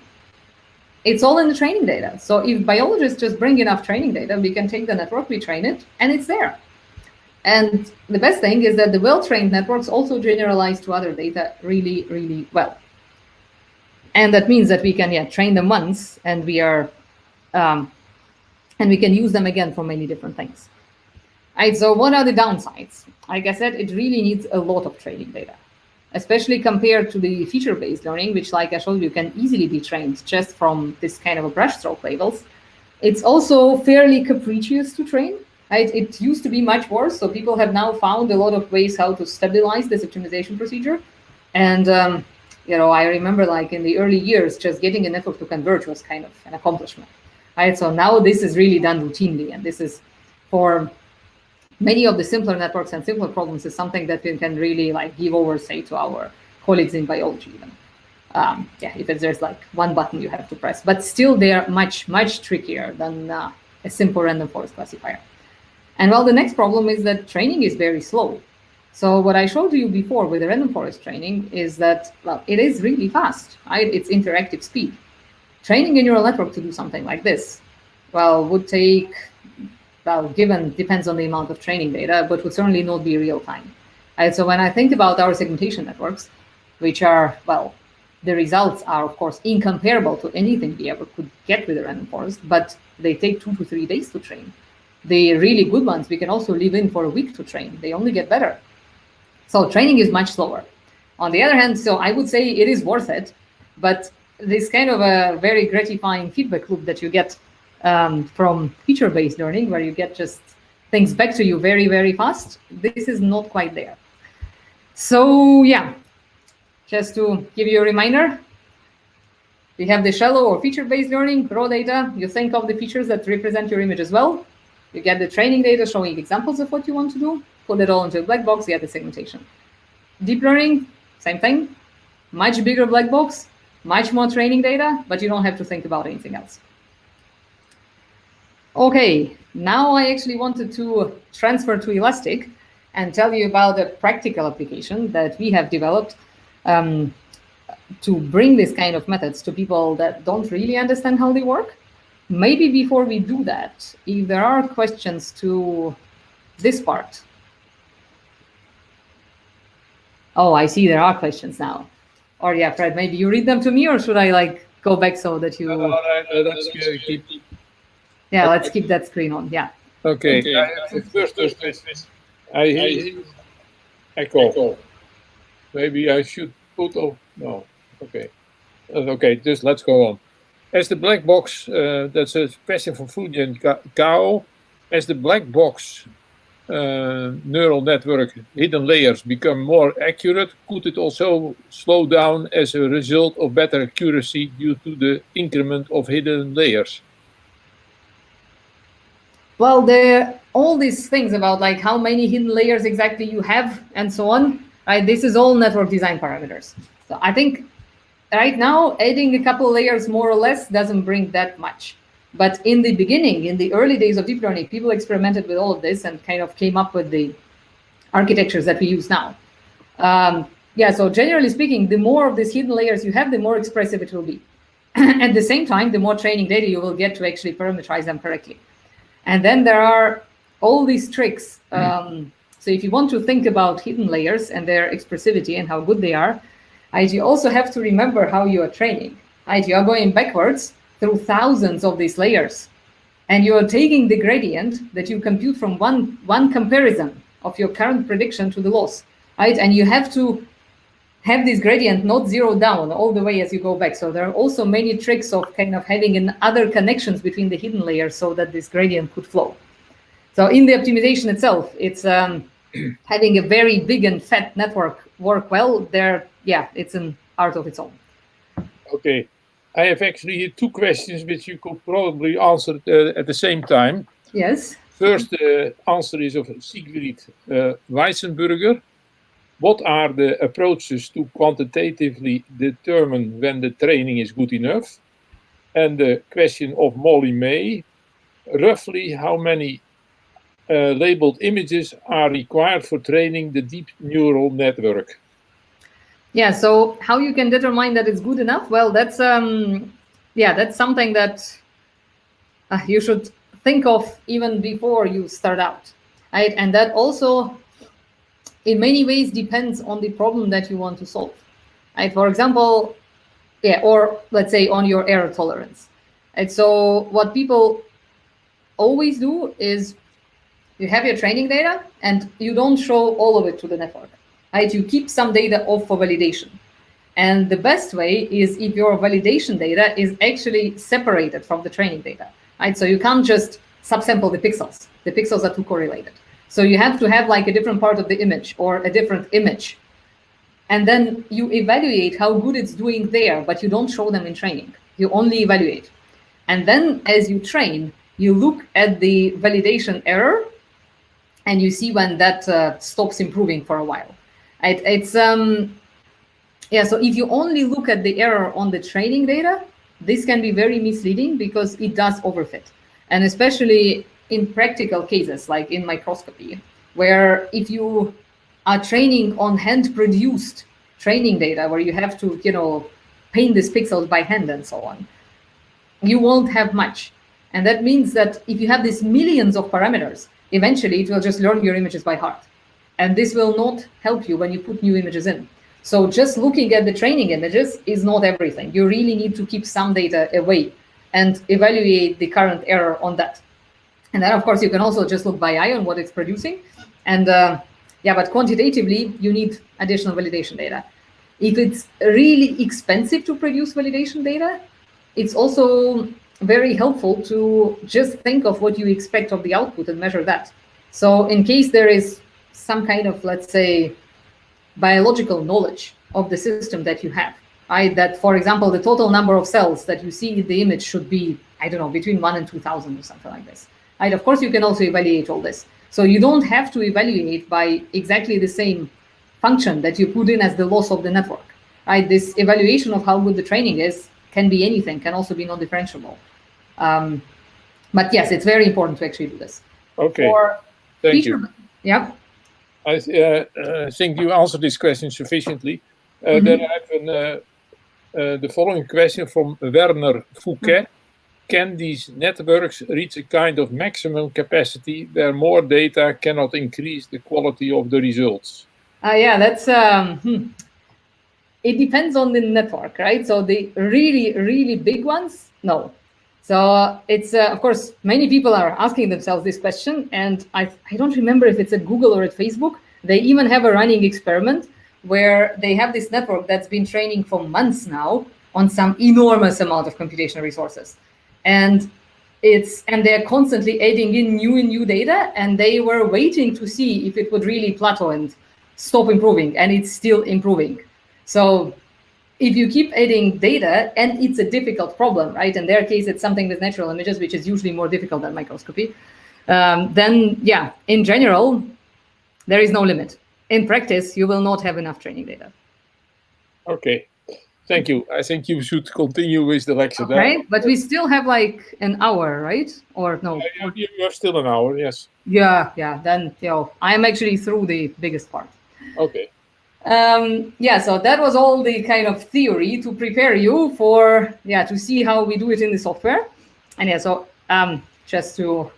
It's all in the training data. So if biologists just bring enough training data, we can take the network, we train it, and it's there. And the best thing is that the well-trained networks also generalize to other data really, really well. And that means that we can train them once, and we are, and we can use them again for many different things. Right, so what are the downsides? Like I said, it really needs a lot of training data, especially compared to the feature-based learning, which, like I showed you, can easily be trained just from this kind of a brushstroke labels. It's also fairly capricious to train. Right? It used to be much worse, so people have now found a lot of ways how to stabilize this optimization procedure. And I remember, like in the early years, just getting a network to converge was kind of an accomplishment. Right? So now this is really done routinely, and this is for many of the simpler networks and simpler problems is something that we can really like give over, say, to our colleagues in biology even. If there's like one button you have to press, but still they are much, much trickier than a simple random forest classifier. And well, the next problem is that training is very slow. So what I showed you before with the random forest training is that, well, it is really fast, right? It's interactive speed. Training a neural network to do something like this, well, would take, well, depends on the amount of training data, but would certainly not be real time. Right? So when I think about our segmentation networks, which are, well, the results are, of course, incomparable to anything we ever could get with a random forest, but they take 2 to 3 days to train. The really good ones, we can also leave in for a week to train. They only get better. So training is much slower. On the other hand, so I would say it is worth it, but this kind of a very gratifying feedback loop that you get from feature-based learning, where you get just things back to you very, very fast, this is not quite there. So yeah, just to give you a reminder, we have the shallow or feature-based learning, raw data. You think of the features that represent your image as well. You get the training data showing examples of what you want to do, put it all into a black box, get the segmentation. Deep learning, same thing, much bigger black box, much more training data, but you don't have to think about anything else. Okay, now I actually wanted to transfer to Ilastik and tell you about a practical application that we have developed to bring this kind of methods to people that don't really understand how they work. Maybe before we do that, if there are questions to this part. Oh, I see there are questions now. Or yeah, Fred, maybe you read them to me, or should I like go back so that you... Let's keep... Yeah, let's keep that screen on, yeah. Okay. First, I hear echo. Maybe I should put off... No, okay. Okay, just let's go on. As the black box, that's a question from Fujian Kao. As the black box neural network hidden layers become more accurate, could it also slow down as a result of better accuracy due to the increment of hidden layers? Well, there are all these things about like how many hidden layers exactly you have and so on. Right? This is all network design parameters. So I think right now, adding a couple layers more or less doesn't bring that much. But in the beginning, in the early days of deep learning, people experimented with all of this and kind of came up with the architectures that we use now. So generally speaking, the more of these hidden layers you have, the more expressive it will be. At the same time, the more training data you will get to actually parameterize them correctly. And then there are all these tricks. So if you want to think about hidden layers and their expressivity and how good they are, you also have to remember how you are training. You are going backwards through thousands of these layers. And you are taking the gradient that you compute from one comparison of your current prediction to the loss. And you have to have this gradient not zero down all the way as you go back. So there are also many tricks of kind of having other connections between the hidden layers so that this gradient could flow. So in the optimization itself, it's having a very big and fat network work well, there, yeah, it's an art of its own. Okay. I have actually two questions which you could probably answer at the same time. Yes. First answer is of Siegfried Weissenberger. What are the approaches to quantitatively determine when the training is good enough? And the question of Molly May, roughly how many labeled images are required for training the deep neural network? Yeah, so how you can determine that it's good enough? Well, that's that's something that you should think of even before you start out, right? And that also, in many ways, depends on the problem that you want to solve, right? For example, or let's say on your error tolerance. And so what people always do is you have your training data and you don't show all of it to the network, right? You keep some data off for validation. And the best way is if your validation data is actually separated from the training data, right? So you can't just subsample the pixels. The pixels are too correlated. So you have to have like a different part of the image or a different image. And then you evaluate how good it's doing there, but you don't show them in training. You only evaluate. And then as you train, you look at the validation error and you see when that stops improving for a while. So if you only look at the error on the training data, this can be very misleading because it does overfit. And especially in practical cases, like in microscopy, where if you are training on hand-produced training data, where you have to, paint these pixels by hand and so on, you won't have much. And that means that if you have these millions of parameters, eventually it will just learn your images by heart. And this will not help you when you put new images in. So just looking at the training images is not everything. You really need to keep some data away and evaluate the current error on that. And then, of course, you can also just look by eye on what it's producing. And but quantitatively, you need additional validation data. If it's really expensive to produce validation data, it's also very helpful to just think of what you expect of the output and measure that. So in case there is some kind of, let's say, biological knowledge of the system that you have, right? That, for example, the total number of cells that you see in the image should be, I don't know, between 1 and 2,000 or something like this. Right? Of course, you can also evaluate all this. So you don't have to evaluate by exactly the same function that you put in as the loss of the network. Right? This evaluation of how good the training is can be anything, can also be non-differentiable. But yes, it's very important to actually do this. Okay, thank you. Yeah. I think you answered this question sufficiently. Then I have the following question from Werner Fouquet. Can these networks reach a kind of maximum capacity where more data cannot increase the quality of the results? That's it depends on the network, right? So the really, really big ones, no. So it's, of course, many people are asking themselves this question, and I don't remember if it's at Google or at Facebook. They even have a running experiment where they have this network that's been training for months now on some enormous amount of computational resources. And they're constantly adding in new data, and they were waiting to see if it would really plateau and stop improving, and it's still improving. So if you keep adding data, and it's a difficult problem, right? In their case, it's something with natural images, which is usually more difficult than microscopy. Then, in general, there is no limit. In practice, you will not have enough training data. Okay, thank you. I think you should continue with the lecture. Okay, but we still have like an hour, right? Or no? You have still an hour, yes. Yeah. Then, I'm actually through the biggest part. Okay. So that was all the kind of theory to prepare you for, to see how we do it in the software. And just to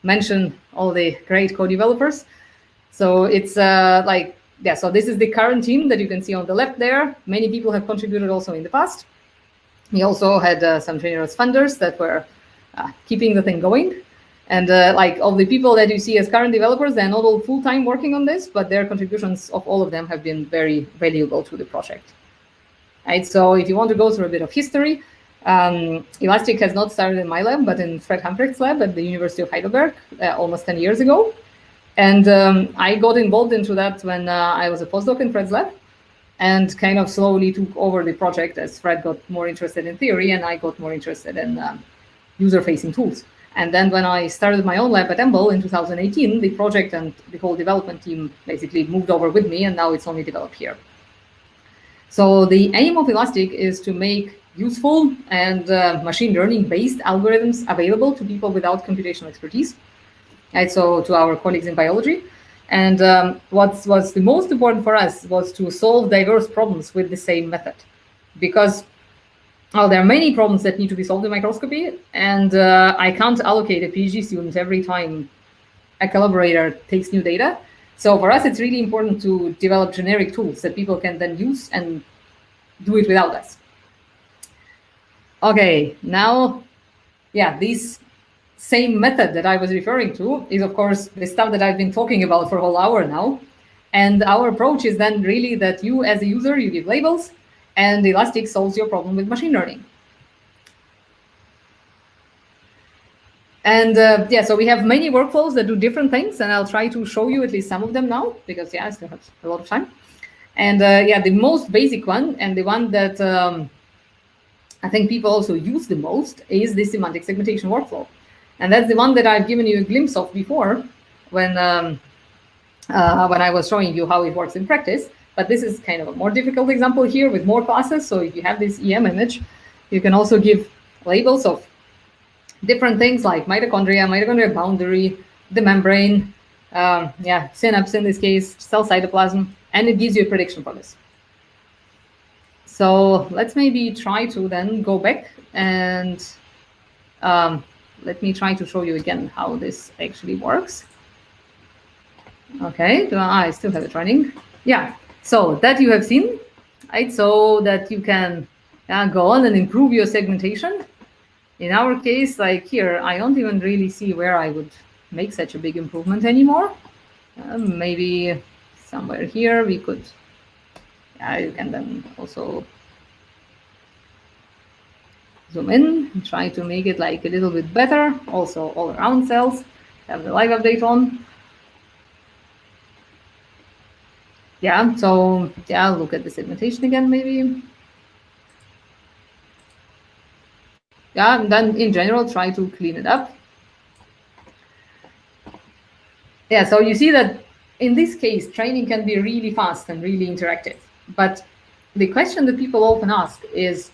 mention all the great co-developers. So it's so this is the current team that you can see on the left there. Many people have contributed also in the past. We also had some generous funders that were keeping the thing going. And all the people that you see as current developers, they're not all full-time working on this, but their contributions of all of them have been very valuable to the project. Right, so if you want to go through a bit of history, Ilastik has not started in my lab, but in Fred Humprecht's lab at the University of Heidelberg almost 10 years ago. And I got involved into that when I was a postdoc in Fred's lab, and kind of slowly took over the project as Fred got more interested in theory and I got more interested in user-facing tools. And then when I started my own lab at EMBL in 2018, the project and the whole development team basically moved over with me, and now it's only developed here. So the aim of Ilastik is to make useful and machine learning-based algorithms available to people without computational expertise, right? So to our colleagues in biology. And what's the most important for us was to solve diverse problems with the same method, because there are many problems that need to be solved in microscopy, and I can't allocate a PhD student every time a collaborator takes new data. So for us, it's really important to develop generic tools that people can then use and do it without us. Okay, now, yeah, this same method that I was referring to is, of course, the stuff that I've been talking about for a whole hour now. And our approach is then really that you, as a user, you give labels, and Ilastik solves your problem with machine learning. And yeah, so we have many workflows that do different things, and I'll try to show you at least some of them now, because yeah, I still have a lot of time. And yeah, the most basic one, and the one that I think people also use the most, is the semantic segmentation workflow. And that's the one that I've given you a glimpse of before when I was showing you how it works in practice. But this is kind of a more difficult example here with more classes. So if you have this EM image, you can also give labels of different things like mitochondria boundary, the membrane, yeah, synapse in this case, cell cytoplasm, and it gives you a prediction for this. So let's maybe try to then go back and let me try to show you again how this actually works. Okay, I still have it running. Yeah, so that you have seen, right? So that you can go on and improve your segmentation. In our case, like here, I don't even really see where I would make such a big improvement anymore. Maybe somewhere here we could, yeah, you can then also zoom in and try to make it like a little bit better. Also all around cells, have the live update on. Yeah, so yeah, look at the segmentation again, maybe. Yeah, and then in general, try to clean it up. Yeah, so you see that in this case, training can be really fast and really interactive. But the question that people often ask is,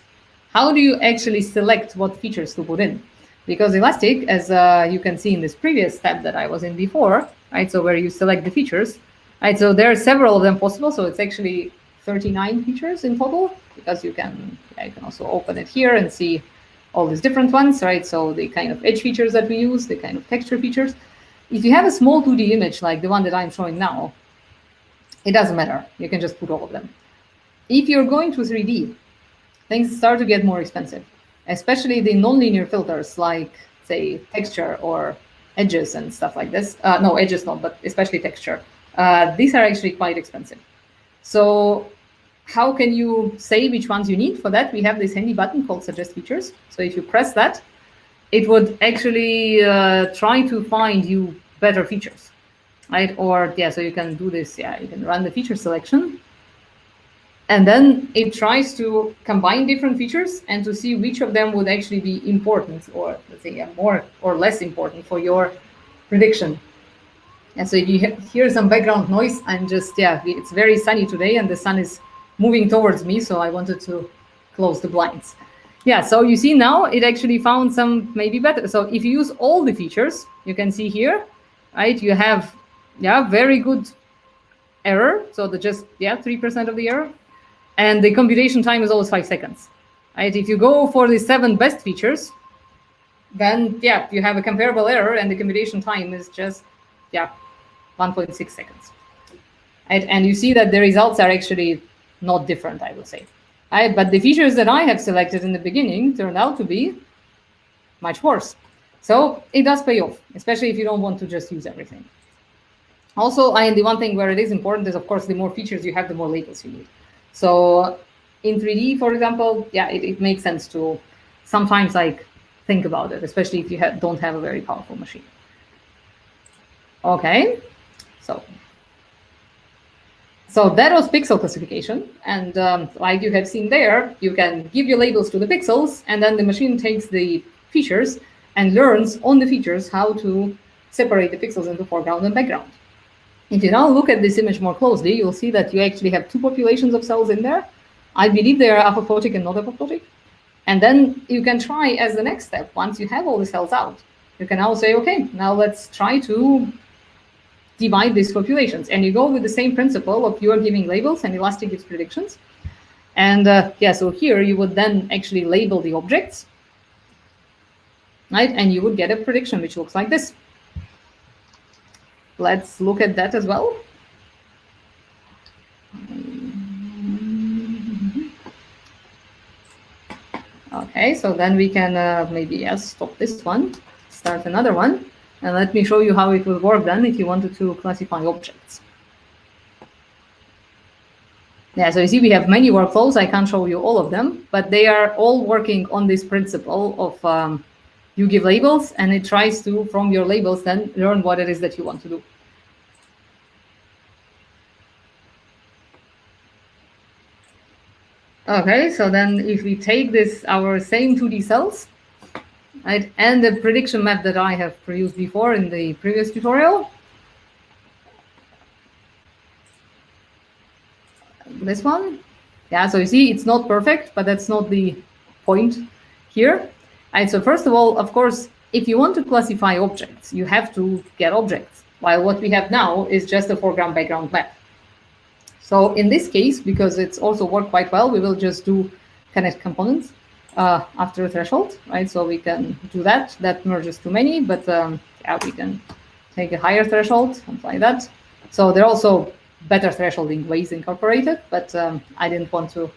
how do you actually select what features to put in? Because Ilastik, as you can see in this previous step that I was in before, right? So where you select the features, right? So there are several of them possible. So it's actually 39 features in total, because you can also open it here and see all these different ones, right? So the kind of edge features that we use, the kind of texture features. If you have a small 2D image like the one that I'm showing now, it doesn't matter. You can just put all of them. If you're going to 3D, things start to get more expensive, especially the nonlinear filters like, say, texture or edges and stuff like this. No, edges not, but especially texture. These are actually quite expensive. So how can you say which ones you need? For that, we have this handy button called Suggest Features. So if you press that, it would actually try to find you better features, right? Or yeah, so you can do this. Yeah, you can run the feature selection, and then it tries to combine different features and to see which of them would actually be important, or let's say more or less important for your prediction. And so if you hear some background noise, I'm just, yeah, it's very sunny today and the sun is moving towards me, so I wanted to close the blinds. Yeah, so you see now it actually found some maybe better. So if you use all the features, you can see here, right, you have, yeah, very good error. So the just, yeah, 3% of the error. And the computation time is always 5 seconds, right? If you go for the 7 best features, then, yeah, you have a comparable error and the computation time is just, yeah, 1.6 seconds. Right? And you see that the results are actually not different, I would say. Right? But the features that I have selected in the beginning turned out to be much worse. So it does pay off, especially if you don't want to just use everything. Also, the one thing where it is important is, of course, the more features you have, the more labels you need. So in 3D, for example, yeah, it makes sense to sometimes like think about it, especially if you don't have a very powerful machine. Okay, So that was pixel classification. And like you have seen there, you can give your labels to the pixels, and then the machine takes the features and learns on the features how to separate the pixels into foreground and background. If you now look at this image more closely, you'll see that you actually have two populations of cells in there. I believe they are apoptotic and not apoptotic. And then you can try as the next step, once you have all the cells out, you can now say, okay, now let's try to divide these populations. And you go with the same principle of you are giving labels and Ilastik gives predictions. And so here you would then actually label the objects, right? And you would get a prediction which looks like this. Let's look at that as well. Okay, so then we can maybe stop this one, start another one, and let me show you how it would work then if you wanted to classify objects. Yeah, so you see we have many workflows. I can't show you all of them, but they are all working on this principle of you give labels and it tries to, from your labels, then learn what it is that you want to do. Okay, so then if we take this, our same 2D cells, right, and the prediction map that I have produced before in the previous tutorial, this one, yeah, so you see it's not perfect, but that's not the point here. Right, so first of all, of course, if you want to classify objects, you have to get objects, while what we have now is just a foreground background map. So in this case, because it's also worked quite well, we will just do connect components after a threshold, right? So we can do that. That merges too many, but yeah, we can take a higher threshold, something like that. So there are also better thresholding ways incorporated, but I didn't want to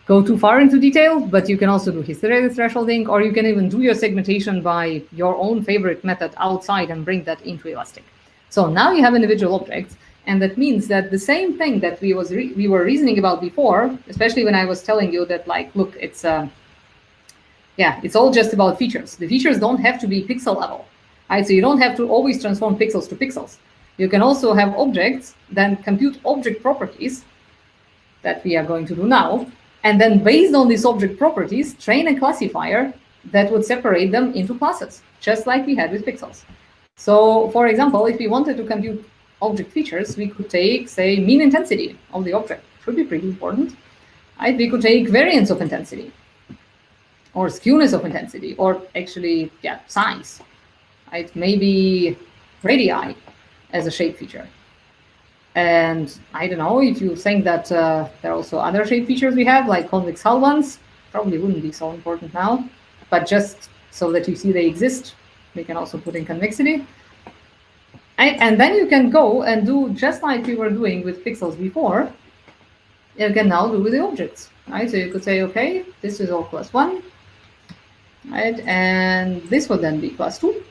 go too far into detail. But you can also do hysteretic thresholding, or you can even do your segmentation by your own favorite method outside and bring that into Ilastik. So now you have individual objects. And that means that the same thing that we were reasoning about before, especially when I was telling you that, like, look, it's it's all just about features. The features don't have to be pixel level, right? So you don't have to always transform pixels to pixels. You can also have objects, then compute object properties that we are going to do now, and then based on these object properties, train a classifier that would separate them into classes, just like we had with pixels. So, for example, if we wanted to compute object features, we could take, say, mean intensity of the object. Should be pretty important, right? We could take variance of intensity, or skewness of intensity, or actually, yeah, size, right? Maybe radii as a shape feature. And I don't know if you think that there are also other shape features we have, like convex hull ones, probably wouldn't be so important now, but just so that you see they exist, we can also put in convexity. And then you can go and do just like we were doing with pixels before, you can now do with the objects, right? So you could say, okay, this is all class 1, right? And this would then be class 2.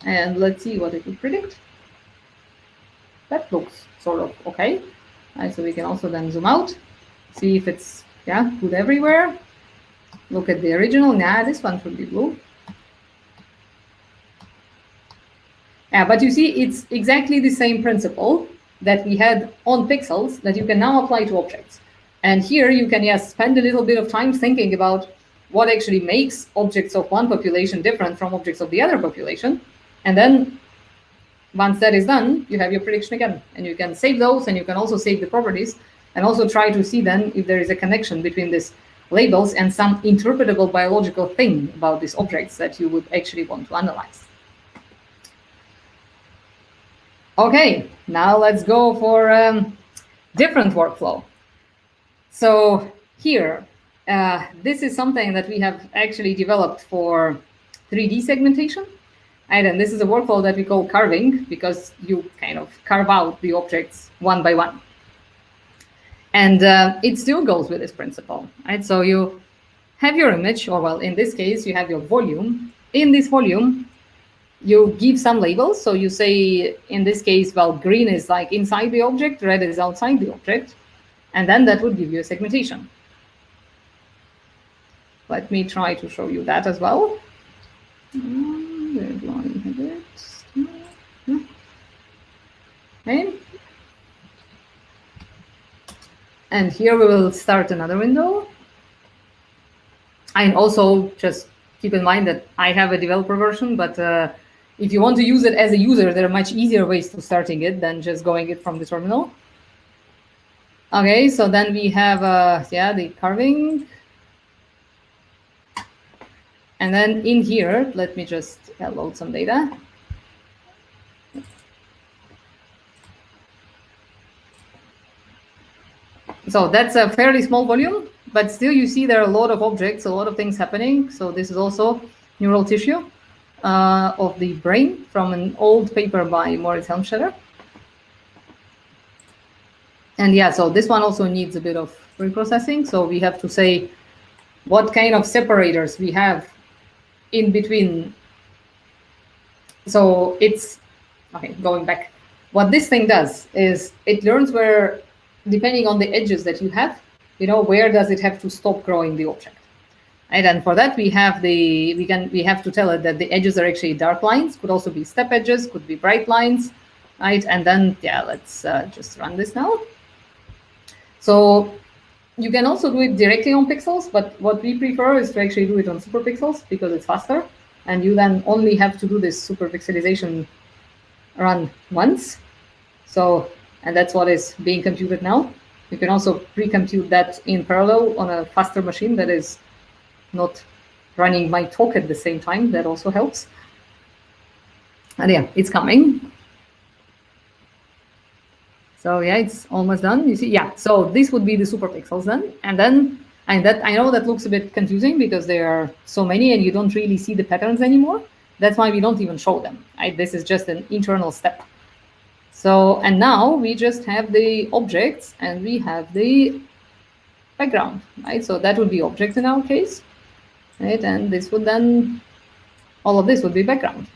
And let's see what it would predict. That looks sort of okay. Right, so we can also then zoom out, see if it's good everywhere. Look at the original. Nah, this one should be blue. Yeah, but you see, it's exactly the same principle that we had on pixels that you can now apply to objects. And here you can, spend a little bit of time thinking about what actually makes objects of one population different from objects of the other population. And then once that is done, you have your prediction again. And you can save those, and you can also save the properties, and also try to see then if there is a connection between these labels and some interpretable biological thing about these objects that you would actually want to analyze. Okay, now let's go for different workflow. So here, this is something that we have actually developed for 3D segmentation. And this is a workflow that we call carving, because you kind of carve out the objects one by one. And it still goes with this principle, right? So you have your image, or well, in this case, you have your volume. In this volume, you give some labels. So you say, in this case, well, green is like inside the object, red is outside the object. And then that would give you a segmentation. Let me try to show you that as well. Where do I have it? Okay. And here we will start another window. And also just keep in mind that I have a developer version, but if you want to use it as a user, there are much easier ways to starting it than just going it from the terminal. Okay, so then we have the carving. And then in here, let me just load some data. So that's a fairly small volume, but still you see there are a lot of objects, a lot of things happening. So this is also neural tissue of the brain from an old paper by Moritz Helmstetter. And yeah, so this one also needs a bit of reprocessing. So we have to say what kind of separators we have in between. So it's, okay, going back. What this thing does is it learns where, depending on the edges that you have, where does it have to stop growing the object. Right? And for that, we have to tell it that the edges are actually dark lines, could also be step edges, could be bright lines, right? And then, let's just run this now. So you can also do it directly on pixels, but what we prefer is to actually do it on superpixels because it's faster. And you then only have to do this superpixelization run once. So, and that's what is being computed now. You can also pre-compute that in parallel on a faster machine that is not running my talk at the same time. That also helps. And yeah, it's coming. So yeah, it's almost done. You see, yeah. So this would be the superpixels then, and that I know that looks a bit confusing because there are so many and you don't really see the patterns anymore. That's why we don't even show them. Right? This is just an internal step. So, and now we just have the objects and we have the background, right? So that would be objects in our case, right? And this would then, all of this would be background.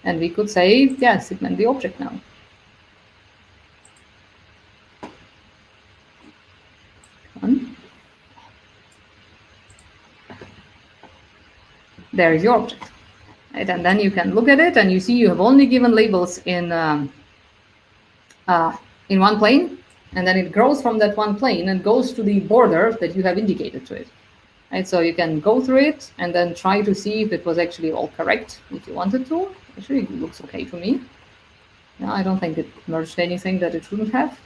And we could say, yeah, segment the object now. There is your object, right? And then you can look at it and you see you have only given labels in one plane, and then it grows from that one plane and goes to the border that you have indicated to it. Right? So you can go through it and then try to see if it was actually all correct if you wanted to. Actually, it looks okay to me. Yeah, I don't think it merged anything that it shouldn't have.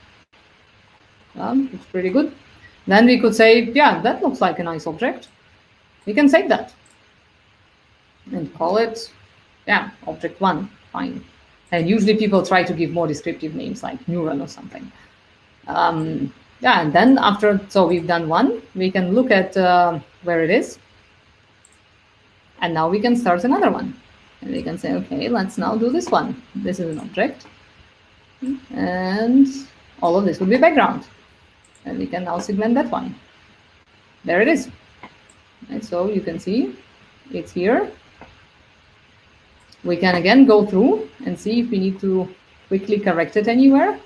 It's pretty good. Then we could say, yeah, that looks like a nice object. We can save that and call it, yeah, object 1, fine. And usually people try to give more descriptive names like neuron or something. Yeah, and then after, so we've done 1, we can look at where it is. And now we can start another one. And we can say, okay, let's now do this one. This is an object. And all of this will be background. And we can now segment that one. There it is. And so you can see it's here. We can again go through and see if we need to quickly correct it anywhere.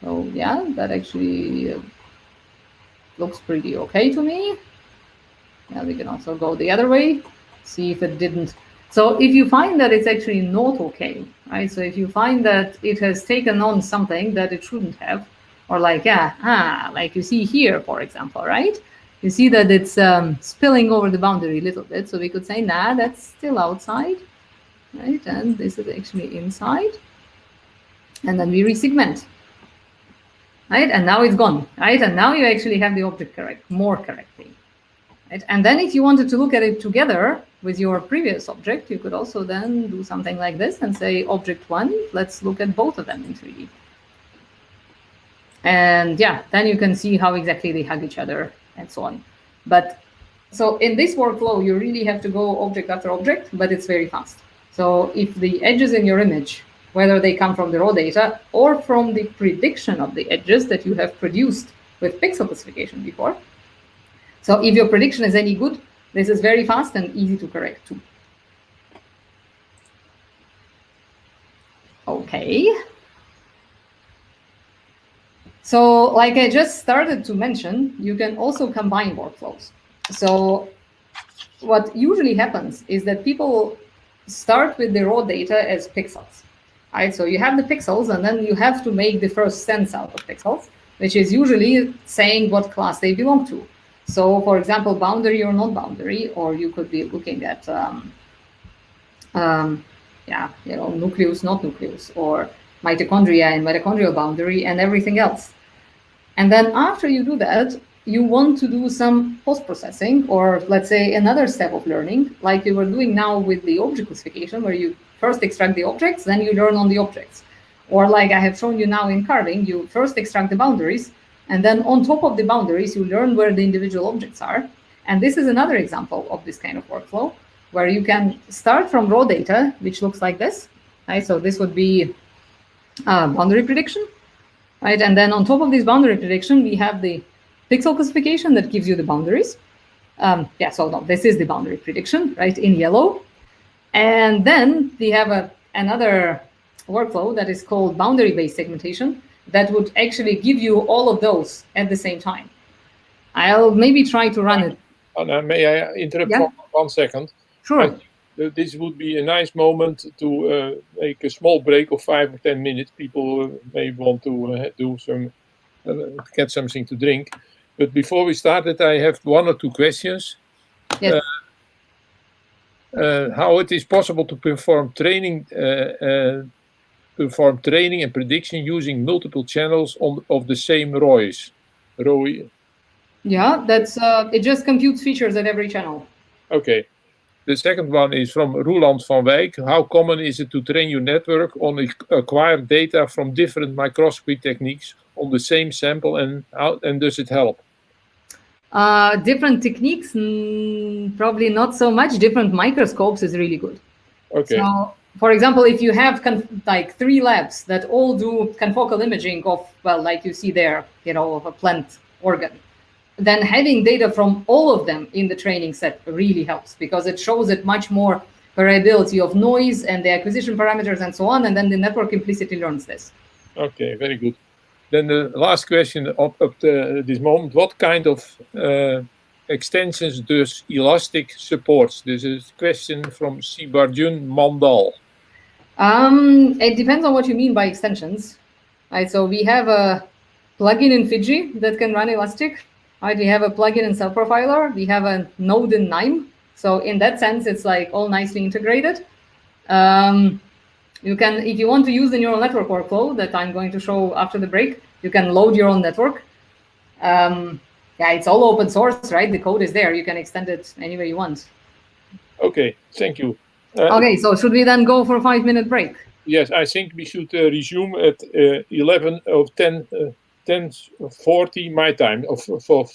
So yeah, that actually looks pretty okay to me. Yeah, we can also go the other way, see if it didn't. So if you find that it's actually not okay, right? So if you find that it has taken on something that it shouldn't have, or like, like you see here, for example, right? You see that it's spilling over the boundary a little bit. So we could say, nah, that's still outside, right? And this is actually inside. And then we resegment, right? And now it's gone, right? And now you actually have the object correct, more correctly, right? And then if you wanted to look at it together with your previous object, you could also then do something like this and say, object 1, let's look at both of them in 3D. And yeah, then you can see how exactly they hug each other and so on. But so in this workflow, you really have to go object after object, but it's very fast. So if the edges in your image, whether they come from the raw data or from the prediction of the edges that you have produced with pixel classification before. So if your prediction is any good, this is very fast and easy to correct too. Okay. So like I just started to mention, you can also combine workflows. So what usually happens is that people start with the raw data as pixels. Right? So you have the pixels and then you have to make the first sense out of pixels. which is usually saying what class they belong to. So, for example, boundary or not boundary, or you could be looking at, nucleus, not nucleus, or mitochondria and mitochondrial boundary and everything else. And then after you do that, you want to do some post-processing, or let's say another step of learning, like you were doing now with the object classification, where you first extract the objects, then you learn on the objects. Or like I have shown you now in carving, you first extract the boundaries, and then on top of the boundaries, you learn where the individual objects are. And this is another example of this kind of workflow, where you can start from raw data, which looks like this. Right? So this would be boundary prediction. Right? And then on top of this boundary prediction, we have the pixel classification that gives you the boundaries. This is the boundary prediction, right, in yellow. And then we have another workflow that is called boundary-based segmentation that would actually give you all of those at the same time. I'll maybe try to run it. May I interrupt for 1 second? Sure. This would be a nice moment to make a small break of 5 or 10 minutes. People may want to do some, get something to drink. But before we started, I have 1 or 2 questions. Yes. How it is possible to perform training and prediction using multiple channels of the same ROIs? Yeah, that's it just computes features at every channel. Okay. The second one is from Roland van Wijk. How common is it to train your network on acquired data from different microscopy techniques on the same sample, and does it help? Different techniques, probably not so much. Different microscopes is really good. Okay. So, for example, if you have like 3 labs that all do confocal imaging of, well, like you see there, of a plant organ, then having data from all of them in the training set really helps, because it shows it much more variability of noise and the acquisition parameters and so on, and then the network implicitly learns this. Okay, very good. Then the last question up to this moment: what kind of extensions does Ilastik support? This is a question from Sibarjun Mandal. It depends on what you mean by extensions. Right, so we have a plugin in Fiji that can run Ilastik. Right, we have a plugin in Cell Profiler. We have a node in KNIME. So in that sense, it's like all nicely integrated. You can, if you want to use the neural network workflow that I'm going to show after the break, you can load your own network. It's all open source, right? The code is there. You can extend it any way you want. Okay, thank you. Okay, so should we then go for a 5-minute break? Yes, I think we should resume at 10:40 my time, for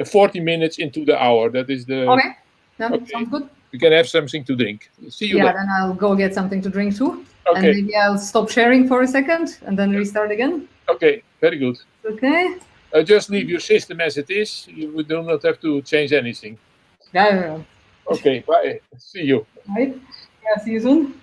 40 minutes into the hour. That is the... Okay, sounds good. We can have something to drink. See you later. Then I'll go get something to drink too. Okay. And maybe I'll stop sharing for a second and then restart again. Okay, very good. Okay. Just leave your system as it is. You do not have to change anything. Yeah. Okay, bye. See you. Right. Yeah, see you soon.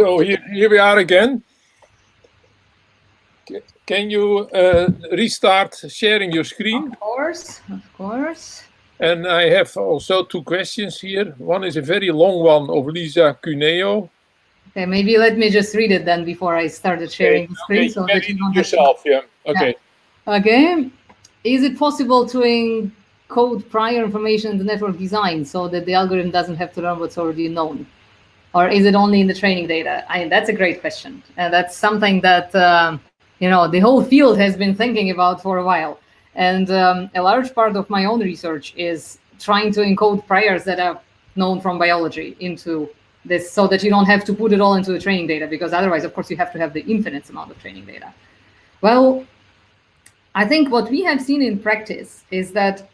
So here we are again. Can you restart sharing your screen? Of course, of course. And I have also two questions here. One is a very long one of Lisa Cuneo. Okay, maybe let me just read it then before I started sharing the screen. Okay, So you that you don't yourself, yeah. Okay. Yeah. Okay. Is it possible to encode prior information in the network design so that the algorithm doesn't have to learn what's already known? Or is it only in the training data? That's a great question. That's something that the whole field has been thinking about for a while. And a large part of my own research is trying to encode priors that are known from biology into this so that you don't have to put it all into the training data, because otherwise, of course, you have to have the infinite amount of training data. Well, I think what we have seen in practice is that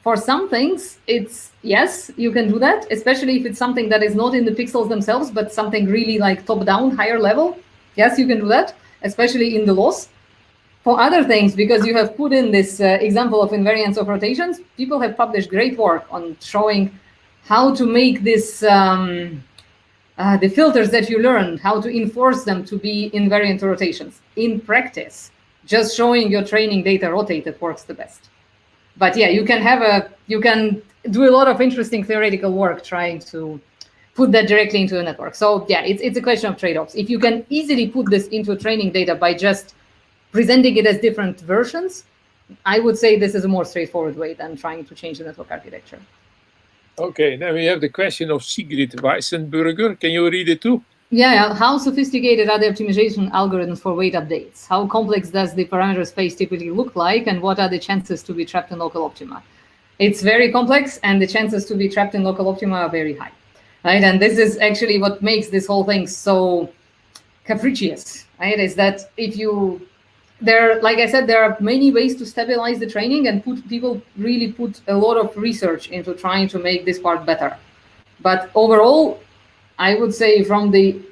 for some things, it's yes, you can do that, especially if it's something that is not in the pixels themselves, but something really like top-down, higher level. Yes, you can do that, especially in the loss. For other things, because you have put in this example of invariance of rotations, people have published great work on showing how to make this, the filters that you learned, how to enforce them to be invariant rotations. In practice, just showing your training data rotated works the best. But yeah, you can do a lot of interesting theoretical work trying to put that directly into a network. So yeah, it's a question of trade-offs. If you can easily put this into training data by just presenting it as different versions, I would say this is a more straightforward way than trying to change the network architecture. Okay, then we have the question of Sigrid Weissenberger. Can you read it too? Yeah. How sophisticated are the optimization algorithms for weight updates? How complex does the parameter space typically look like? And what are the chances to be trapped in local optima? It's very complex, and the chances to be trapped in local optima are very high, right? And this is actually what makes this whole thing so capricious, right? Is that like I said, there are many ways to stabilize the training, and people really put a lot of research into trying to make this part better. But overall, I would say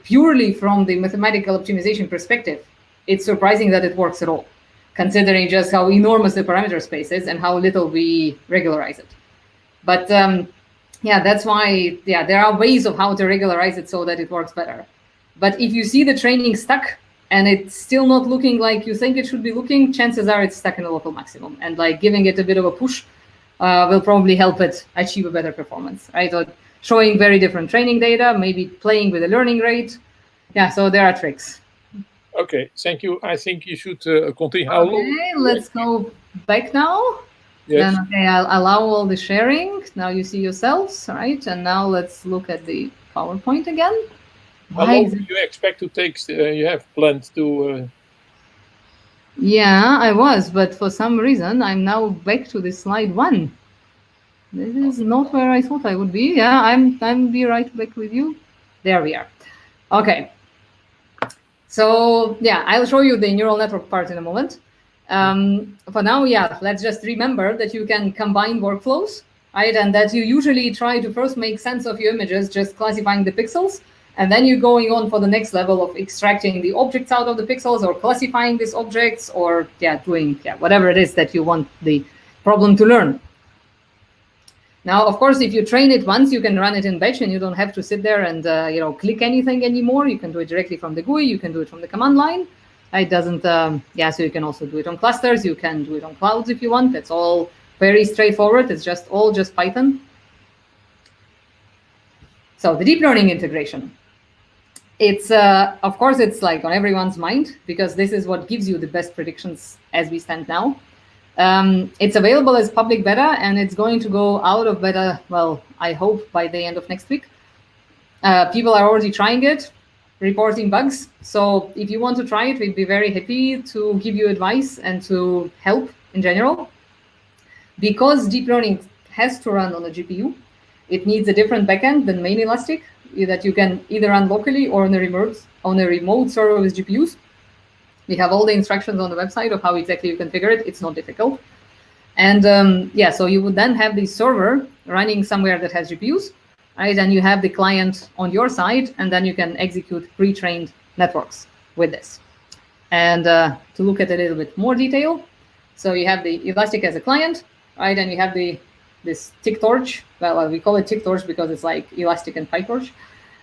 purely from the mathematical optimization perspective, it's surprising that it works at all, considering just how enormous the parameter space is and how little we regularize it. But that's why, there are ways of how to regularize it so that it works better. But if you see the training stuck and it's still not looking like you think it should be looking, chances are it's stuck in a local maximum. And like giving it a bit of a push will probably help it achieve a better performance, right? So showing very different training data, maybe playing with the learning rate. Yeah, so there are tricks. Okay, thank you. I think you should continue. Okay, let's go back now. Yes. Then, okay, I'll allow all the sharing. Now you see yourselves, right? And now let's look at the PowerPoint again. How long do you expect to take? You have planned to... Yeah, I was, but for some reason, I'm now back to the slide 1. This is not where I thought I would be. Yeah, I'm be right back with you. There we are. Okay. So yeah, I'll show you the neural network part in a moment. For now, yeah, let's just remember that you can combine workflows, right? And that you usually try to first make sense of your images, just classifying the pixels. And then you're going on for the next level of extracting the objects out of the pixels, or classifying these objects, or doing whatever it is that you want the problem to learn. Now, of course, if you train it once, you can run it in batch, and you don't have to sit there and click anything anymore. You can do it directly from the GUI. You can do it from the command line. It doesn't. So you can also do it on clusters. You can do it on clouds if you want. That's all very straightforward. It's just Python. So the deep learning integration. It's of course it's like on everyone's mind, because this is what gives you the best predictions as we stand now. It's available as public beta, and it's going to go out of beta, well, I hope by the end of next week. People are already trying it, reporting bugs. So if you want to try it, we'd be very happy to give you advice and to help in general. Because deep learning has to run on a GPU, it needs a different backend than main Ilastik, that you can either run locally or on a remote server with GPUs. We have all the instructions on the website of how exactly you configure it. It's not difficult. And so you would then have the server running somewhere that has GPUs, right? And you have the client on your side, and then you can execute pre-trained networks with this. And to look at a little bit more detail, so you have the Ilastik as a client, right? And you have this tick torch. Well, we call it tick torch because it's like Ilastik and PyTorch.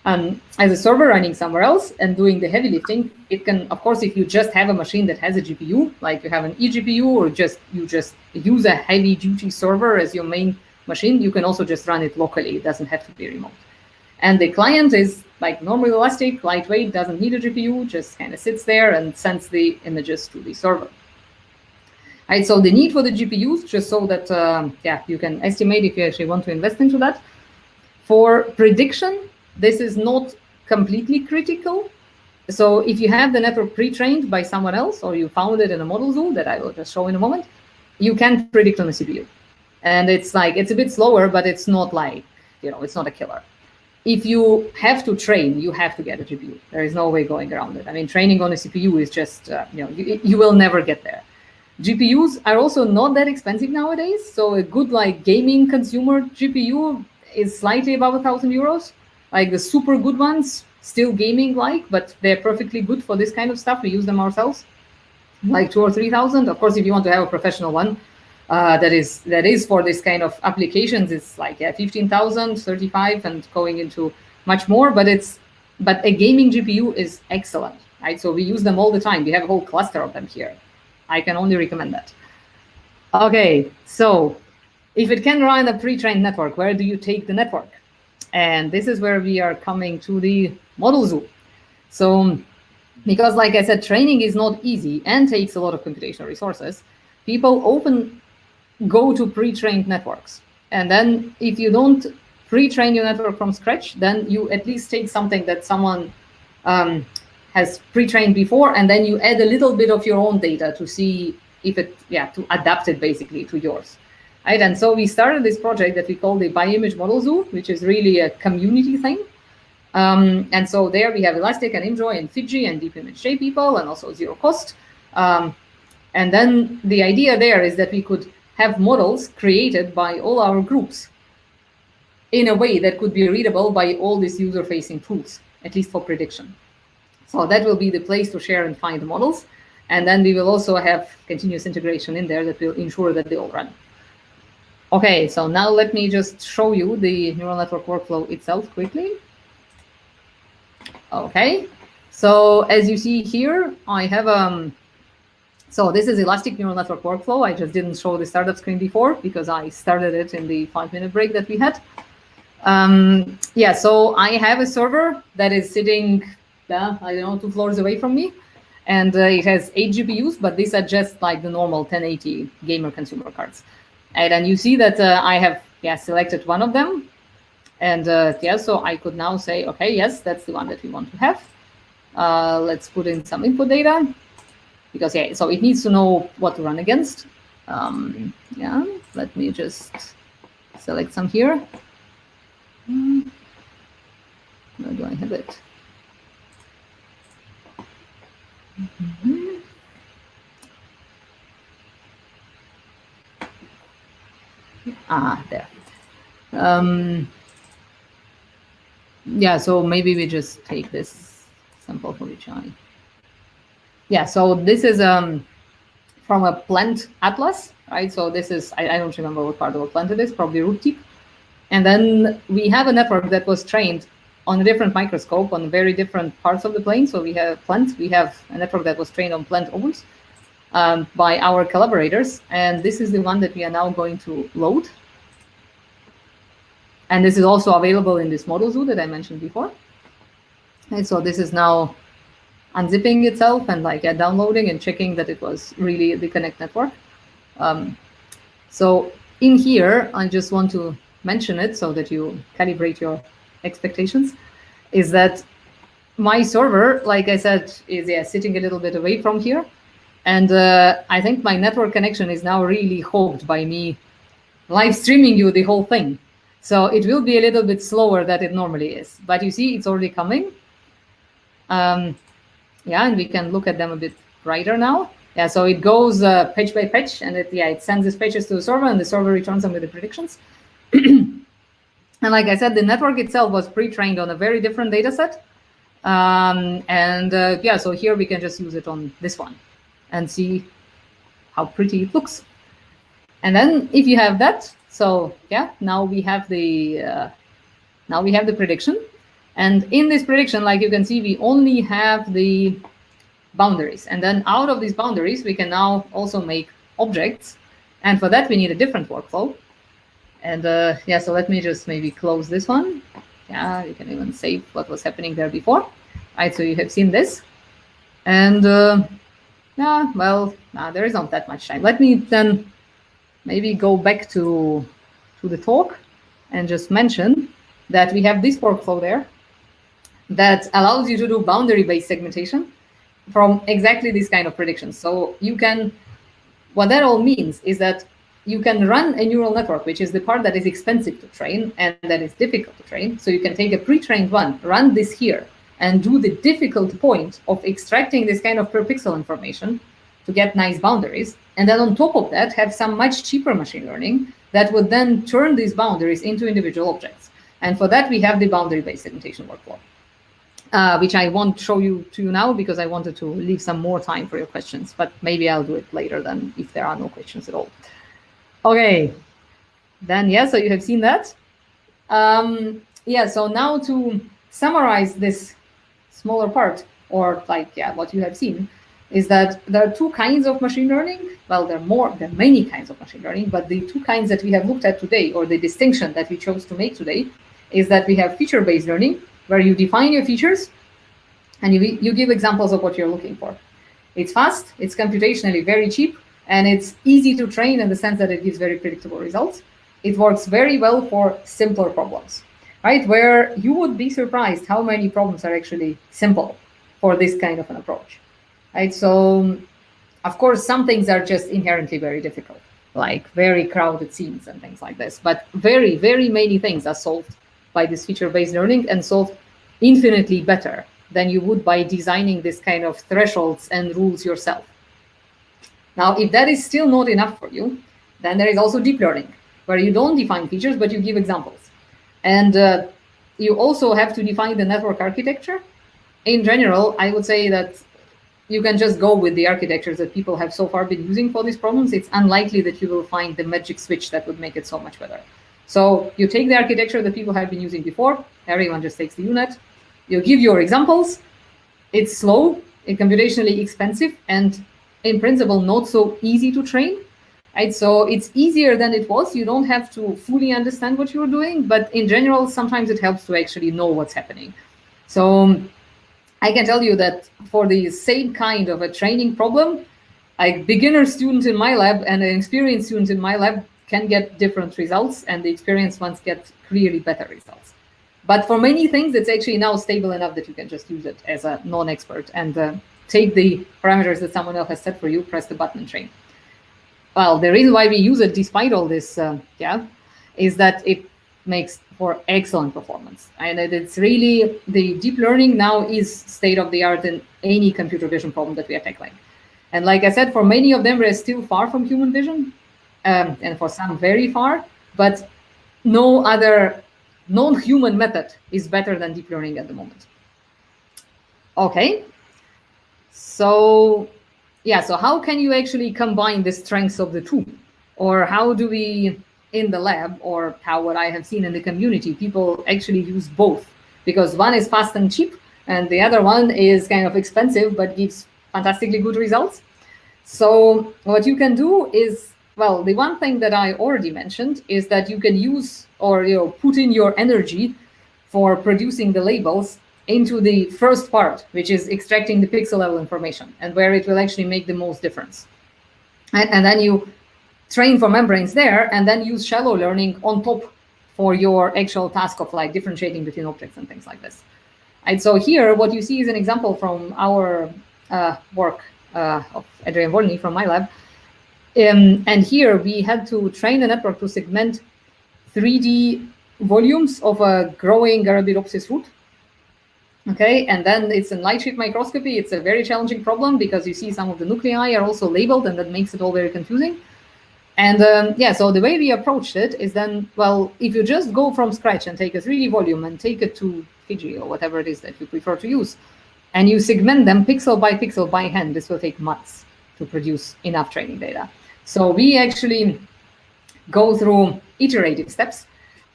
as a server running somewhere else and doing the heavy lifting. It can, of course, if you just have a machine that has a GPU, like you have an eGPU, or you just use a heavy duty server as your main machine, you can also just run it locally. It doesn't have to be remote. And the client is like normal Ilastik, lightweight, doesn't need a GPU, just kind of sits there and sends the images to the server. Right, so the need for the GPUs, just so that you can estimate if you actually want to invest into that. For prediction, this is not completely critical. So if you have the network pre-trained by someone else, or you found it in a model zoo that I will just show in a moment, you can predict on a CPU. And it's a bit slower, but it's not like, it's not a killer. If you have to train, you have to get a GPU. There is no way going around it. I mean, training on a CPU is just, you will never get there. GPUs are also not that expensive nowadays. So a good gaming consumer GPU is slightly above €1,000. Like the super good ones, still gaming but they're perfectly good for this kind of stuff. We use them ourselves, like 2,000 or 3,000. Of course, if you want to have a professional one, that is for this kind of applications, it's like 15,000, 35, and going into much more. But a gaming GPU is excellent, right? So we use them all the time. We have a whole cluster of them here. I can only recommend that. Okay, so if it can run a pre-trained network, where do you take the network? And this is where we are coming to the model zoo. So because, like I said, training is not easy and takes a lot of computational resources, people often go to pre-trained networks. And then if you don't pre-train your network from scratch, then you at least take something that someone has pre-trained before, and then you add a little bit of your own data to see if to adapt it basically to yours. Right, and so we started this project that we call the By-Image Model Zoo, which is really a community thing. And so there we have Ilastik and Imjoy and Fiji and Deep Image J people, and also zero cost. And then the idea there is that we could have models created by all our groups in a way that could be readable by all these user-facing tools, at least for prediction. So that will be the place to share and find the models. And then we will also have continuous integration in there that will ensure that they all run. Okay, so now let me just show you the neural network workflow itself quickly. Okay, so as you see here, I have so this is Ilastik neural network workflow. I just didn't show the startup screen before because I started it in the 5-minute break that we had. So I have a server that is sitting, I don't know, 2 floors away from me. And it has 8 GPUs, but these are just like the normal 1080 gamer consumer cards. And then you see that I have selected one of them. And so I could now say, okay, yes, that's the one that we want to have. Let's put in some input data. Because, so it needs to know what to run against. Let me just select some here. Where do I have it? There. So maybe we just take this sample for each eye. So this is from a plant atlas, right? So this is, I don't remember what part of a plant it is, probably root tip. And then we have a network that was trained on a different microscope on very different parts of the plane. So we have plant, we have a network that was trained on plant ovules by our collaborators. And this is the one that we are now going to load. And this is also available in this model zoo that I mentioned before. And so this is now unzipping itself and downloading and checking that it was really the Connect network. So in here, I just want to mention it so that you calibrate your expectations, is that my server, like I said, is sitting a little bit away from here. And I think my network connection is now really hogged by me live streaming you the whole thing. So it will be a little bit slower than it normally is. But you see, it's already coming. And we can look at them a bit brighter now. So it goes page by page, and it sends these pages to the server, and the server returns them with the predictions. And like I said, the network itself was pre-trained on a very different data set. So here we can just use it on this one and see how pretty it looks. And then if you have that, so now we have the prediction. And in this prediction, like you can see, we only have the boundaries. And then out of these boundaries, we can now also make objects. And for that, we need a different workflow. And yeah, so let me just maybe close this one. Yeah, you can even save what was happening there before. Right, so you have seen this. And yeah, well, there is not that much time. Let me then maybe go back to the talk and just mention that we have this workflow there that allows you to do boundary-based segmentation from exactly this kind of predictions. So you can, what that all means is that you can run a neural network, which is the part that is expensive to train and that is difficult to train. So you can take a pre-trained one, run this here, and do the difficult point of extracting this kind of per pixel information to get nice boundaries. And then on top of that, have some much cheaper machine learning that would then turn these boundaries into individual objects. And for that, we have the boundary-based segmentation workflow, which I won't show you to you now because I wanted to leave some more time for your questions, but maybe I'll do it later then if there are no questions at all. Okay, then yeah, so you have seen that. Yeah, so now to summarize this smaller part, or like, yeah, what you have seen, is that there are two kinds of machine learning. Well, there are many kinds of machine learning, but the two kinds that we have looked at today, or the distinction that we chose to make today, is that we have feature-based learning, where you define your features and you give examples of what you're looking for. It's fast, it's computationally very cheap, and it's easy to train in the sense that it gives very predictable results. It works very well for simpler problems, right? Where you would be surprised how many problems are actually simple for this kind of an approach, right? So, of course, some things are just inherently very difficult, like very crowded scenes and things like this. But very, very many things are solved by this feature-based learning and solved infinitely better than you would by designing this kind of thresholds and rules yourself. Now, if that is still not enough for you, then there is also deep learning, where you don't define features, but you give examples. And you also have to define the network architecture. In general, I would say that you can just go with the architectures that people have so far been using for these problems. It's unlikely that you will find the magic switch that would make it so much better. So you take the architecture that people have been using before, everyone just takes the UNet, you give your examples, it's slow, it's computationally expensive, and in principle, not so easy to train, right? So it's easier than it was. You don't have to fully understand what you're doing, but in general, sometimes it helps to actually know what's happening. So I can tell you that for the same kind of a training problem, a beginner student in my lab and an experienced student in my lab can get different results, and the experienced ones get clearly better results. But for many things, it's actually now stable enough that you can just use it as a non-expert and take the parameters that someone else has set for you, press the button and train. Well, the reason why we use it despite all this, is that it makes for excellent performance. And it's really, the deep learning now is state of the art in any computer vision problem that we are tackling. And like I said, for many of them, we're still far from human vision, and for some very far, but no other non-human method is better than deep learning at the moment. Okay. So yeah, so how can you actually combine the strengths of the two? Or how do we, in the lab, or how what I have seen in the community, people actually use both? Because one is fast and cheap, and the other one is kind of expensive, but gives fantastically good results. So what you can do is, well, the one thing that I already mentioned is that you can use, or put in your energy for producing the labels into the first part, which is extracting the pixel level information, and where it will actually make the most difference. And then you train for membranes there, and then use shallow learning on top for your actual task of like differentiating between objects and things like this. And so here, what you see is an example from our work of Adrian Volny from my lab. And here we had to train a network to segment 3D volumes of a growing Arabidopsis root. Okay, and then it's in light sheet microscopy. It's a very challenging problem because you see some of the nuclei are also labeled, and that makes it all very confusing. And yeah, so the way we approached it is then, well, if you just go from scratch and take a 3D volume and take it to Fiji or whatever it is that you prefer to use, and you segment them pixel by hand, this will take months to produce enough training data. So we actually go through iterative steps.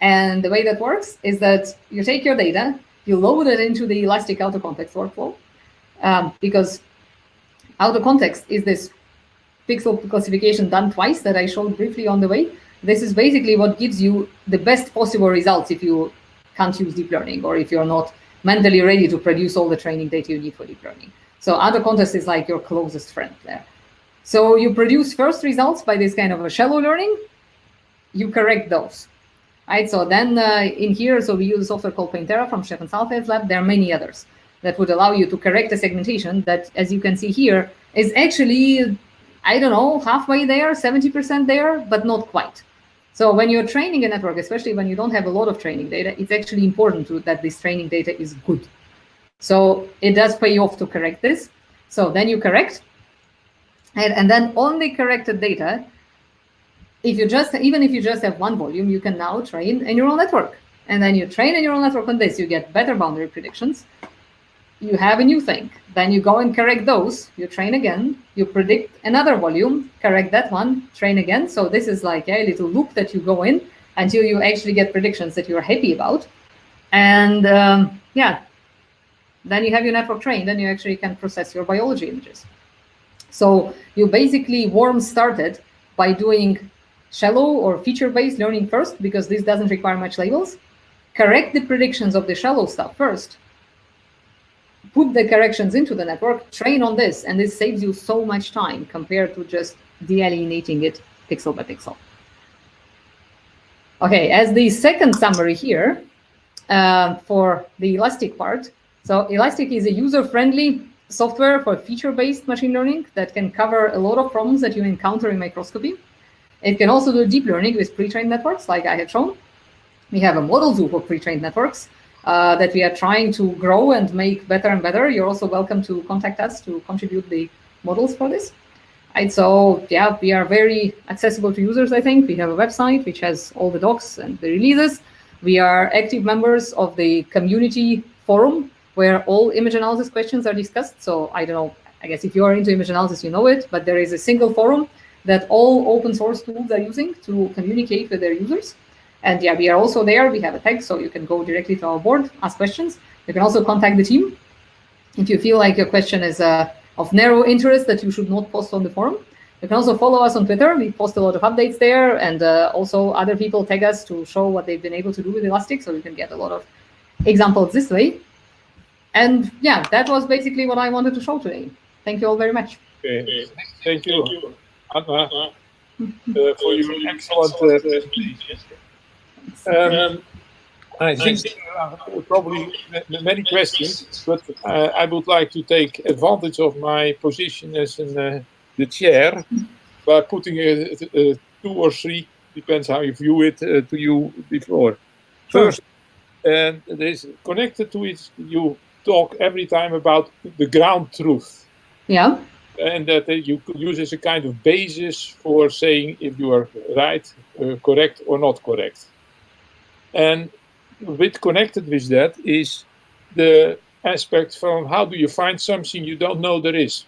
And the way that works is that you take your data, you load it into the Ilastik auto context workflow, because auto context is this pixel classification done twice that I showed briefly on the way. This is basically what gives you the best possible results if you can't use deep learning, or if you're not mentally ready to produce all the training data you need for deep learning. So auto context is like your closest friend there. So you produce first results by this kind of a shallow learning, you correct those. Right, so then in here, so we use a software called Paintera from Stefan Saalfeld's lab. There are many others that would allow you to correct a segmentation that, as you can see here, is actually, I don't know, halfway there, 70% there, but not quite. So when you're training a network, especially when you don't have a lot of training data, it's actually important that this training data is good. So it does pay off to correct this. So then you correct, and then on the corrected data, even if you just have one volume, you can now train a neural network. And then you train a neural network on this, you get better boundary predictions. You have a new thing. Then you go and correct those, you train again, you predict another volume, correct that one, train again. So this is like a little loop that you go in until you actually get predictions that you're happy about. And yeah, then you have your network trained and you actually can process your biology images. So you basically warm started by doing shallow or feature-based learning first, because this doesn't require much labels. Correct the predictions of the shallow stuff first. Put the corrections into the network, train on this, and this saves you so much time compared to just de-alienating it pixel by pixel. Okay, as the second summary here for the Ilastik part. So Ilastik is a user-friendly software for feature-based machine learning that can cover a lot of problems that you encounter in microscopy. It can also do deep learning with pre-trained networks, like I had shown. We have a model zoo for pre-trained networks that we are trying to grow and make better and better. You're also welcome to contact us to contribute the models for this. Right, so yeah, we are very accessible to users, I think. We have a website which has all the docs and the releases. We are active members of the community forum where all image analysis questions are discussed. So I don't know, I guess if you are into image analysis, you know it, but there is a single forum that all open source tools are using to communicate with their users. And yeah, we are also there. We have a tag, so you can go directly to our board, ask questions. You can also contact the team if you feel like your question is of narrow interest that you should not post on the forum. You can also follow us on Twitter. We post a lot of updates there, and also other people tag us to show what they've been able to do with Ilastik, so you can get a lot of examples this way. And yeah, that was basically what I wanted to show today. Thank you all very much. Okay. Thank you, Anna, for your excellent presentation. I think there are probably many questions, but I would like to take advantage of my position as the chair by putting two or three, depends how you view it, to you before. First, and there's connected to it, you talk every time about the ground truth. Yeah. And that you could use as a kind of basis for saying if you are right, correct, or not correct. And with connected with that is the aspect from how do you find something you don't know there is.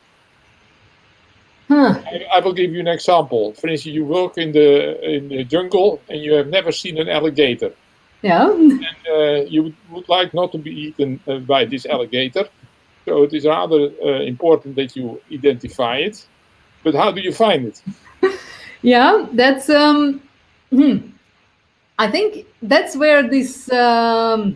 I will give you an example. For instance, you work in the jungle and you have never seen an alligator. Yeah. And you would like not to be eaten by this alligator. So it is rather important that you identify it. But how do you find it? Yeah, that's I think that's where this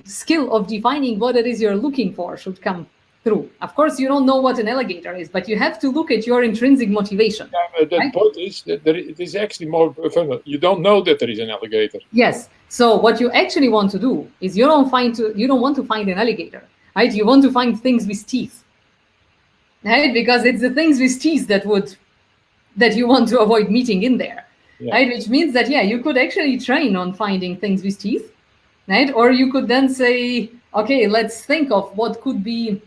skill of defining what it is you're looking for should come through. Of course, you don't know what an alligator is, but you have to look at your intrinsic motivation. Yeah, the point is that it is actually more fun. You don't know that there is an alligator. Yes. So what you actually want to do is you don't want to find an alligator, right? You want to find things with teeth, right? Because it's the things with teeth that you want to avoid meeting in there. Yeah. Right, which means that, yeah, you could actually train on finding things with teeth, right? Or you could then say, okay, let's think of what could be,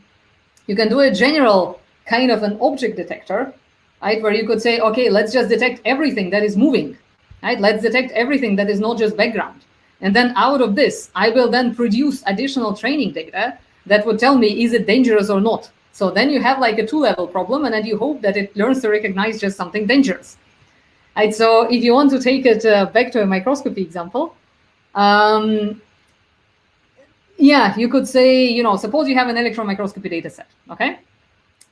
you can do a general kind of an object detector, right? Where you could say, okay, let's just detect everything that is moving, right? Let's detect everything that is not just background. And then out of this, I will then produce additional training data that would tell me, is it dangerous or not? So then you have like a 2-level problem, and then you hope that it learns to recognize just something dangerous. Right, so if you want to take it back to a microscopy example, Yeah, you could say, suppose you have an electron microscopy data set, okay?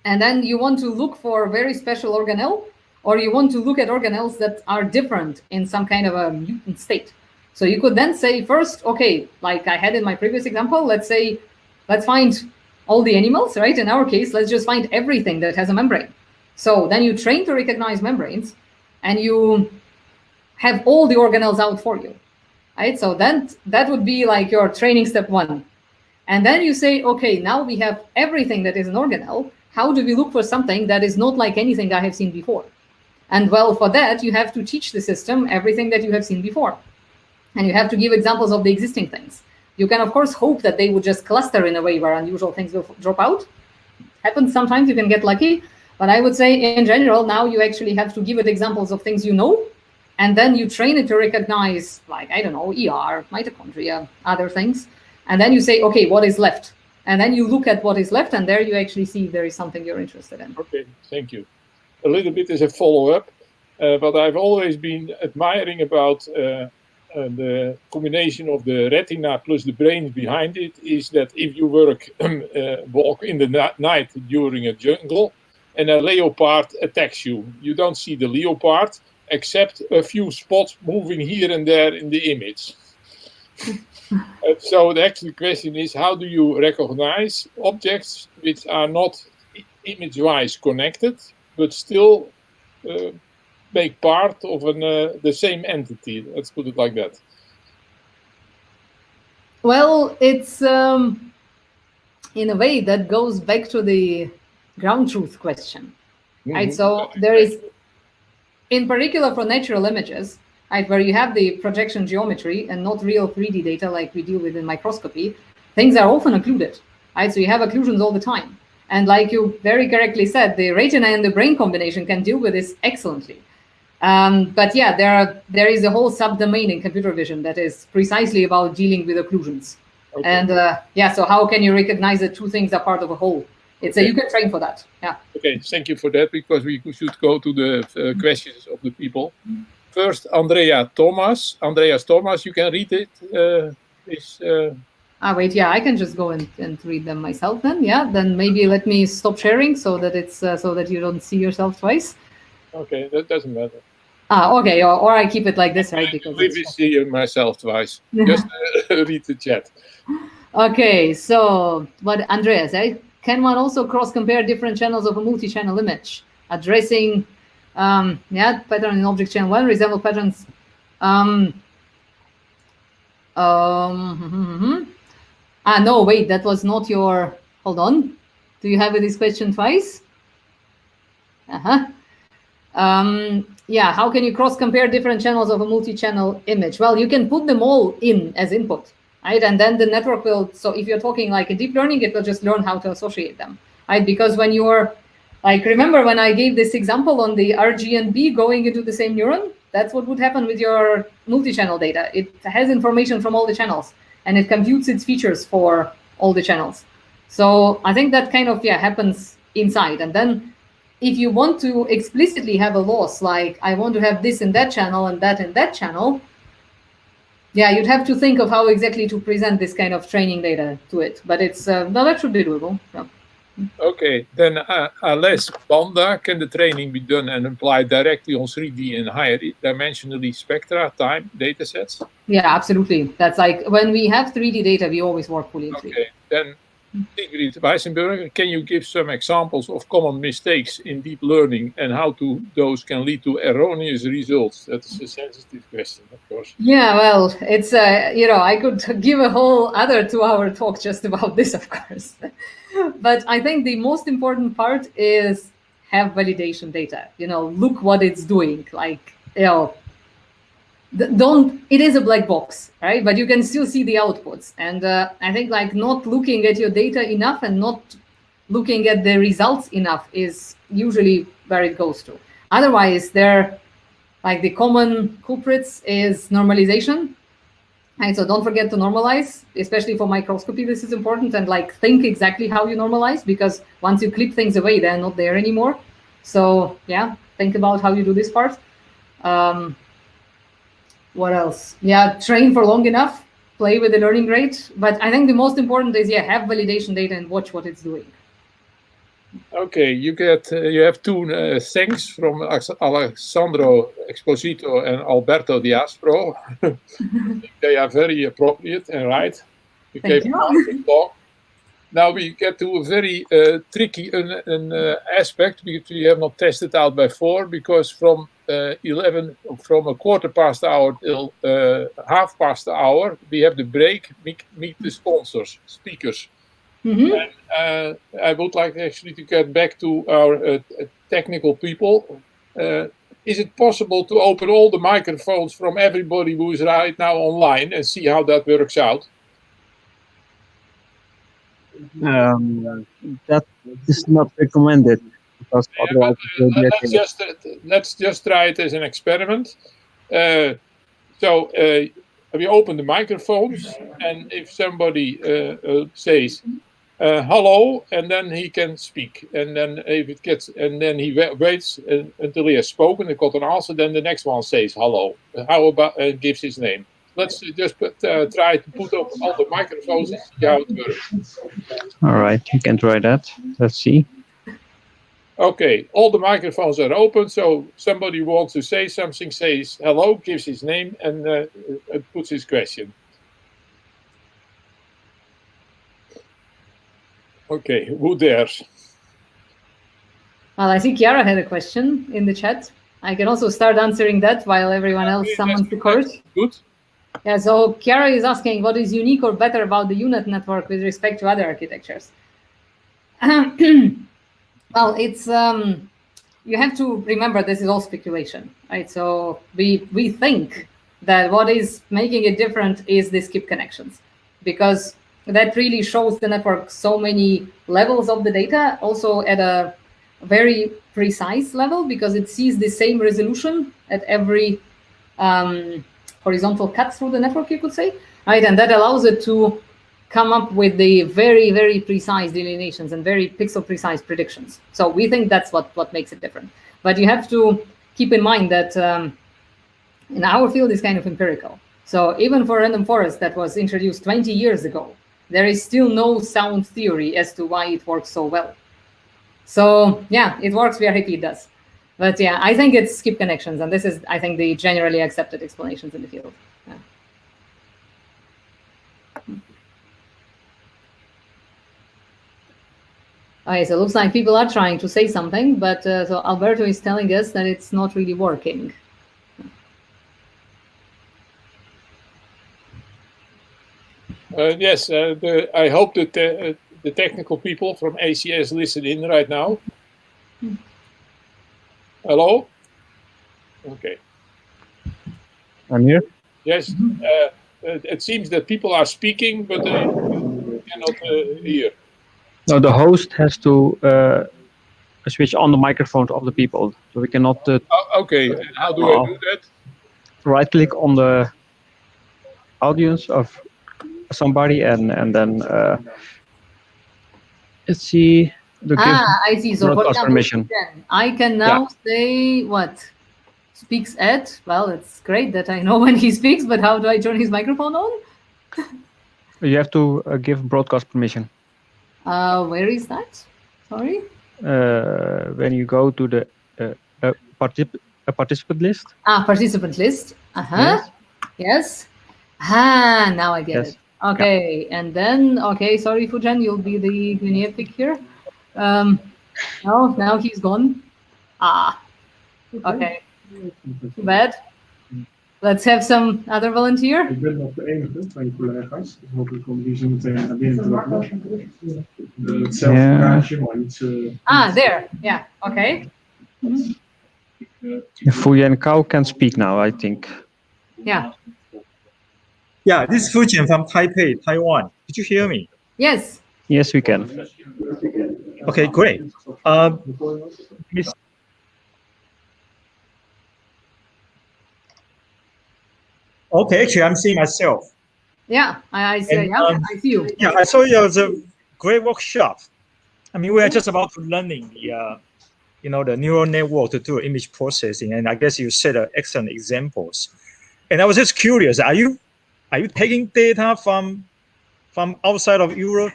And then you want to look for very special organelle, or you want to look at organelles that are different in some kind of a mutant state. So you could then say first, okay, like I had in my previous example, let's find all the animals, right? In our case, let's just find everything that has a membrane. So then you train to recognize membranes, and you have all the organelles out for you, right? So then that would be like your training step 1. And then you say, okay, now we have everything that is an organelle. How do we look for something that is not like anything I have seen before? And well, for that, you have to teach the system everything that you have seen before. And you have to give examples of the existing things. You can, of course, hope that they would just cluster in a way where unusual things will drop out. Happens sometimes, you can get lucky. But I would say, in general, now you actually have to give it examples of things you know, and then you train it to recognize, like, I don't know, ER, mitochondria, other things. And then you say, okay, what is left? And then you look at what is left, and there you actually see if there is something you're interested in. Okay, thank you. A little bit as a follow-up, what I've always been admiring about the combination of the retina plus the brains behind it is that if you walk in the night during a jungle and a leopard attacks you, you don't see the leopard except a few spots moving here and there in the image. So the actual question is, how do you recognize objects which are not image-wise connected, but still make part of the same entity? Let's put it like that. Well, it's in a way that goes back to the ground truth question, right? So there is, in particular for natural images, right, where you have the projection geometry and not real 3D data like we deal with in microscopy, things are often occluded, right? So you have occlusions all the time. And like you very correctly said, the retina and the brain combination can deal with this excellently. But yeah, there is a whole subdomain in computer vision that is precisely about dealing with occlusions. Okay. And yeah, so how can you recognize that two things are part of a whole? It's you can train for that. Yeah. Okay, thank you for that, because we should go to the questions of the people. First, Andreas Thomas, you can read it. Wait, yeah, I can just go and read them myself then. Yeah, then maybe let me stop sharing so that it's so that you don't see yourself twice. Okay, that doesn't matter. Okay, or I keep it like this, right? Because I see myself twice. Just read the chat. Okay, so what Andreas, can one also cross-compare different channels of a multi-channel image, addressing pattern in object channel 1 resemble patterns? No, wait, that was not your. Hold on. Do you have this question twice? Yeah, how can you cross-compare different channels of a multi-channel image? Well, you can put them all in as input, right? And then the network will, so if you're talking like a deep learning, it will just learn how to associate them, right? Because when you're, like, remember when I gave this example on the RG and B going into the same neuron? That's what would happen with your multi-channel data. It has information from all the channels, and it computes its features for all the channels. So I think that kind of, happens inside. And then if you want to explicitly have a loss, like I want to have this in that channel and that in that channel, you'd have to think of how exactly to present this kind of training data to it. But it's, that should be doable. Yeah. Okay, then unless Panda, can the training be done and applied directly on 3D and higher dimensionally spectra time data sets? Yeah, absolutely. That's like when we have 3D data, we always work fully in 3D. Okay, then Sigrid Weissenberger, can you give some examples of common mistakes in deep learning and how those can lead to erroneous results? That's a sensitive question, of course. Yeah, well, it's, I could give a whole other 2-hour talk just about this, of course. But I think the most important part is have validation data, look what it's doing. Like, it is a black box, right? But you can still see the outputs. And I think like not looking at your data enough and not looking at the results enough is usually where it goes to. Otherwise, like the common culprits is normalization. And so don't forget to normalize, especially for microscopy, this is important. And like think exactly how you normalize, because once you clip things away, they're not there anymore. So yeah, think about how you do this part. What else? Yeah, train for long enough. play with the learning rate. But I think the most important is, have validation data and watch what it's doing. Okay, you have two thanks from Alessandro Exposito and Alberto Diaspro. They are very appropriate and right. You Thank gave you. a talk. Now we get to a very tricky aspect which we have not tested out before, because from a quarter past the hour till half past the hour, we have the break, meet the speakers. And I would like actually to get back to our technical people. Is it possible to open all the microphones from everybody who is right now online and see how that works out? That is not recommended, because otherwise let's just try it as an experiment. So we open the microphones, and if somebody says hello, and then he can speak, and then then he waits until he has spoken and got an answer. Then the next one says hello. How about gives his name? Let's just try to put up all the microphones and see how it works. All right, you can try that. Let's see. Okay, all the microphones are open, so somebody wants to say something, says hello, gives his name, and puts his question. Okay, who dares? Well, I see Chiara had a question in the chat. I can also start answering that while everyone else summons the course. Good. Yeah, so Chiara is asking what is unique or better about the UNet network with respect to other architectures. Well, it's you have to remember this is all speculation, right? So we think that what is making it different is the skip connections, because that really shows the network so many levels of the data, also at a very precise level, because it sees the same resolution at every horizontal cut through the network, you could say, right? And that allows it to come up with the very, very precise delineations and very pixel precise predictions. So we think that's what makes it different. But you have to keep in mind that in our field is kind of empirical. So even for random forest that was introduced 20 years ago, there is still no sound theory as to why it works so well. So yeah, it works. We are happy it does. But yeah, I think it's skip connections, and this is, I think, the generally accepted explanations in the field. Yeah. Okay, so it looks like people are trying to say something, but so Alberto is telling us that it's not really working. Yes, I hope that the technical people from ACS listen in right now. Hello? Okay. I'm here. Yes, it seems that people are speaking, but they cannot hear. No, the host has to switch on the microphones of the people, so we cannot. Okay, and how do I do that? Right-click on the audience of somebody, and then let's see. I see. So for example, permission. I can now say what speaks at. Well, it's great that I know when he speaks, but how do I turn his microphone on? You have to give broadcast permission. Where is that? Sorry. When you go to the participant list. Participant list. Yes. Yes. Now I get it. Okay, and then sorry, Fujian, you'll be the guinea pig here. No, now he's gone. Okay. Too bad. Let's have some other volunteer. Ik ben nog de enige van je collega's. Dus hopelijk komen die zo meteen naar binnen te wachten. Hetzelfde kaartje, maar iets... There. Yeah, okay. Fujian Kao can speak now, I think. Yeah. Yeah, this is Fujian from Taipei, Taiwan. Did you hear me? Yes. Yes, we can. Okay, great. Okay, actually, I'm seeing myself. Yeah, I see. I see you. Yeah, I saw you as a great workshop. I mean, we are just about to learning the, the neural network to do image processing, and I guess you set excellent examples. And I was just curious: are you are you taking data from outside of Europe?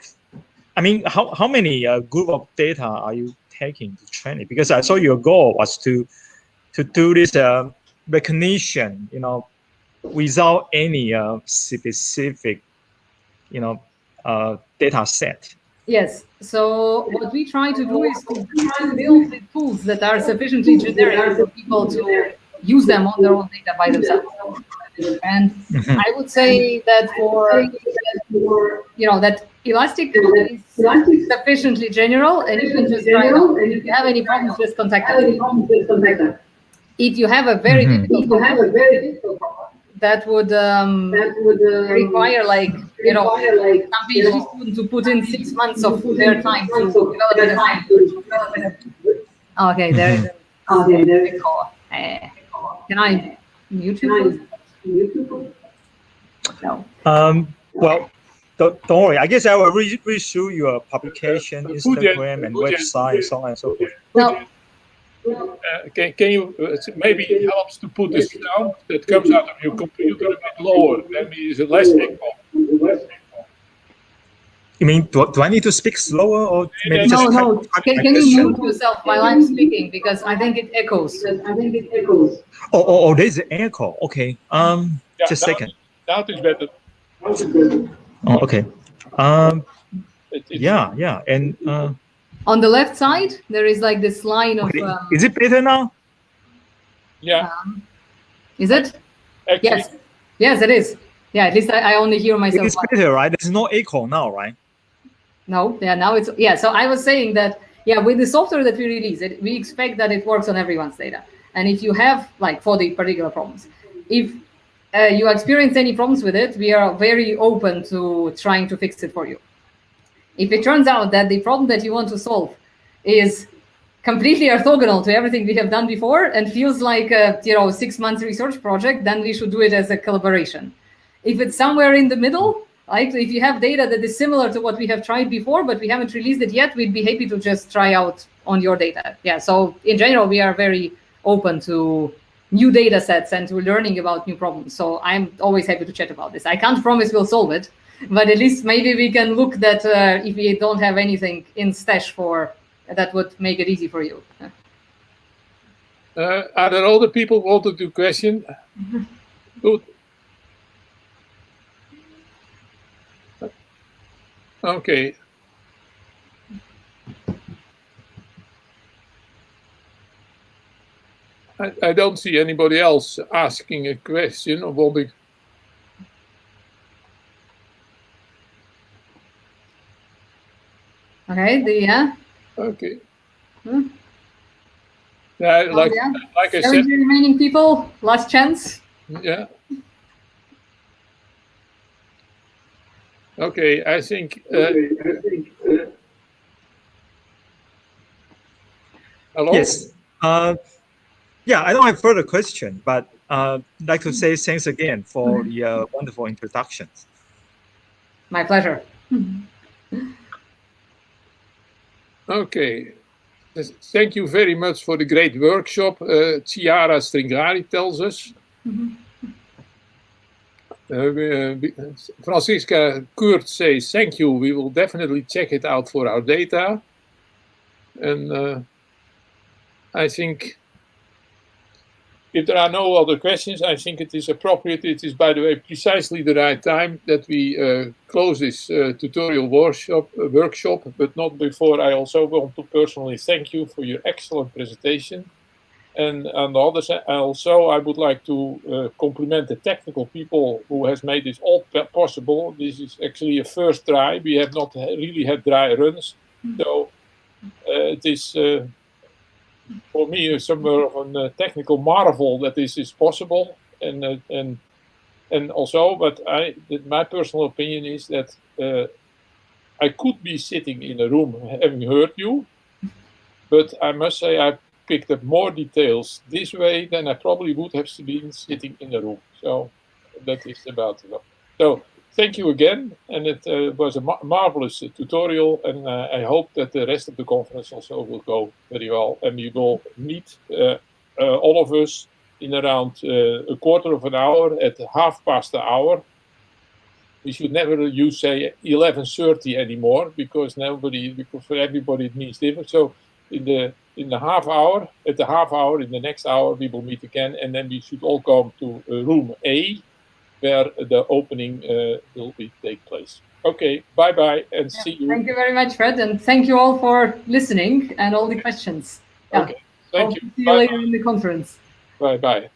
I mean, how many group of data are you taking to train it? Because I saw your goal was to do this recognition, without any specific, data set. Yes. So what we try to do is to build the tools that are sufficiently generic for people to use them on their own data by themselves. And I would say that that Ilastik is sufficiently general, and you can just try it out. If you have any problems, just contact us. If you have a very difficult problem, that would require some PhD student to put in 6 months of their time to develop it. Okay, there is a call. Can I mute you? No. Well, don't worry. I guess I will read through your publication, Instagram, and website, so on and so forth. No. Can you maybe it helps to put the sound that comes out of your computer a bit lower? That means less echo. You mean do I need to speak slower or maybe no? Can you mute yourself while I'm speaking, because I think it echoes. Oh, there's an echo. Okay. Just a second. Now it's better. Oh, okay. Yeah, and. On the left side, there is like this line of. Is it better now? Yeah. Is it? Actually, yes, it is. Yeah, at least I only hear myself. It's better, right? There's no echo now, right? No, yeah, now it's So I was saying that with the software that we release, we expect that it works on everyone's data. And if you have for the particular problems, if you experience any problems with it, we are very open to trying to fix it for you. If it turns out that the problem that you want to solve is completely orthogonal to everything we have done before and feels like a 6-month research project, then we should do it as a collaboration. If it's somewhere in the middle, if you have data that is similar to what we have tried before, but we haven't released it yet, we'd be happy to just try out on your data. Yeah, so in general, we are very open to new data sets and to learning about new problems. So I'm always happy to chat about this. I can't promise we'll solve it, but at least maybe we can look that if we don't have anything in stash that would make it easy for you. Are there other people who wanted to question? Good. Okay. I don't see anybody else asking a question or wanting. Okay, Okay. Yeah, like I said. Remaining people, last chance. Yeah. Okay, I think. Hello? Yes. Yeah, I don't have further question, but I'd like to say thanks again for the wonderful introductions. My pleasure. Okay. Thank you very much for the great workshop. Chiara Stringari tells us. Francisca Kurt says, thank you. We will definitely check it out for our data. And I think if there are no other questions, I think it is appropriate. It is, by the way, precisely the right time that we close this tutorial workshop, but not before. I also want to personally thank you for your excellent presentation. And on the other side, also, I would like to compliment the technical people who has made this all possible. This is actually a first try. We have not really had dry runs. So it is... for me, somewhere of a technical marvel that this is possible, and also, but my personal opinion is that I could be sitting in a room having heard you, but I must say I picked up more details this way than I probably would have been sitting in the room. So that is about it. So thank you again, and it was a marvelous tutorial, and I hope that the rest of the conference also will go very well, and we will meet all of us in around a quarter of an hour at 1/2 past the hour, we should never use, say, 11:30 anymore, because for everybody it means different. So in the half hour, in the next hour, we will meet again, and then we should all come to room A, where the opening will take place. Okay, bye-bye, and see you. Thank you very much, Fred, and thank you all for listening and all the questions. Okay, thank Hope you. to see you later in the conference. Bye-bye.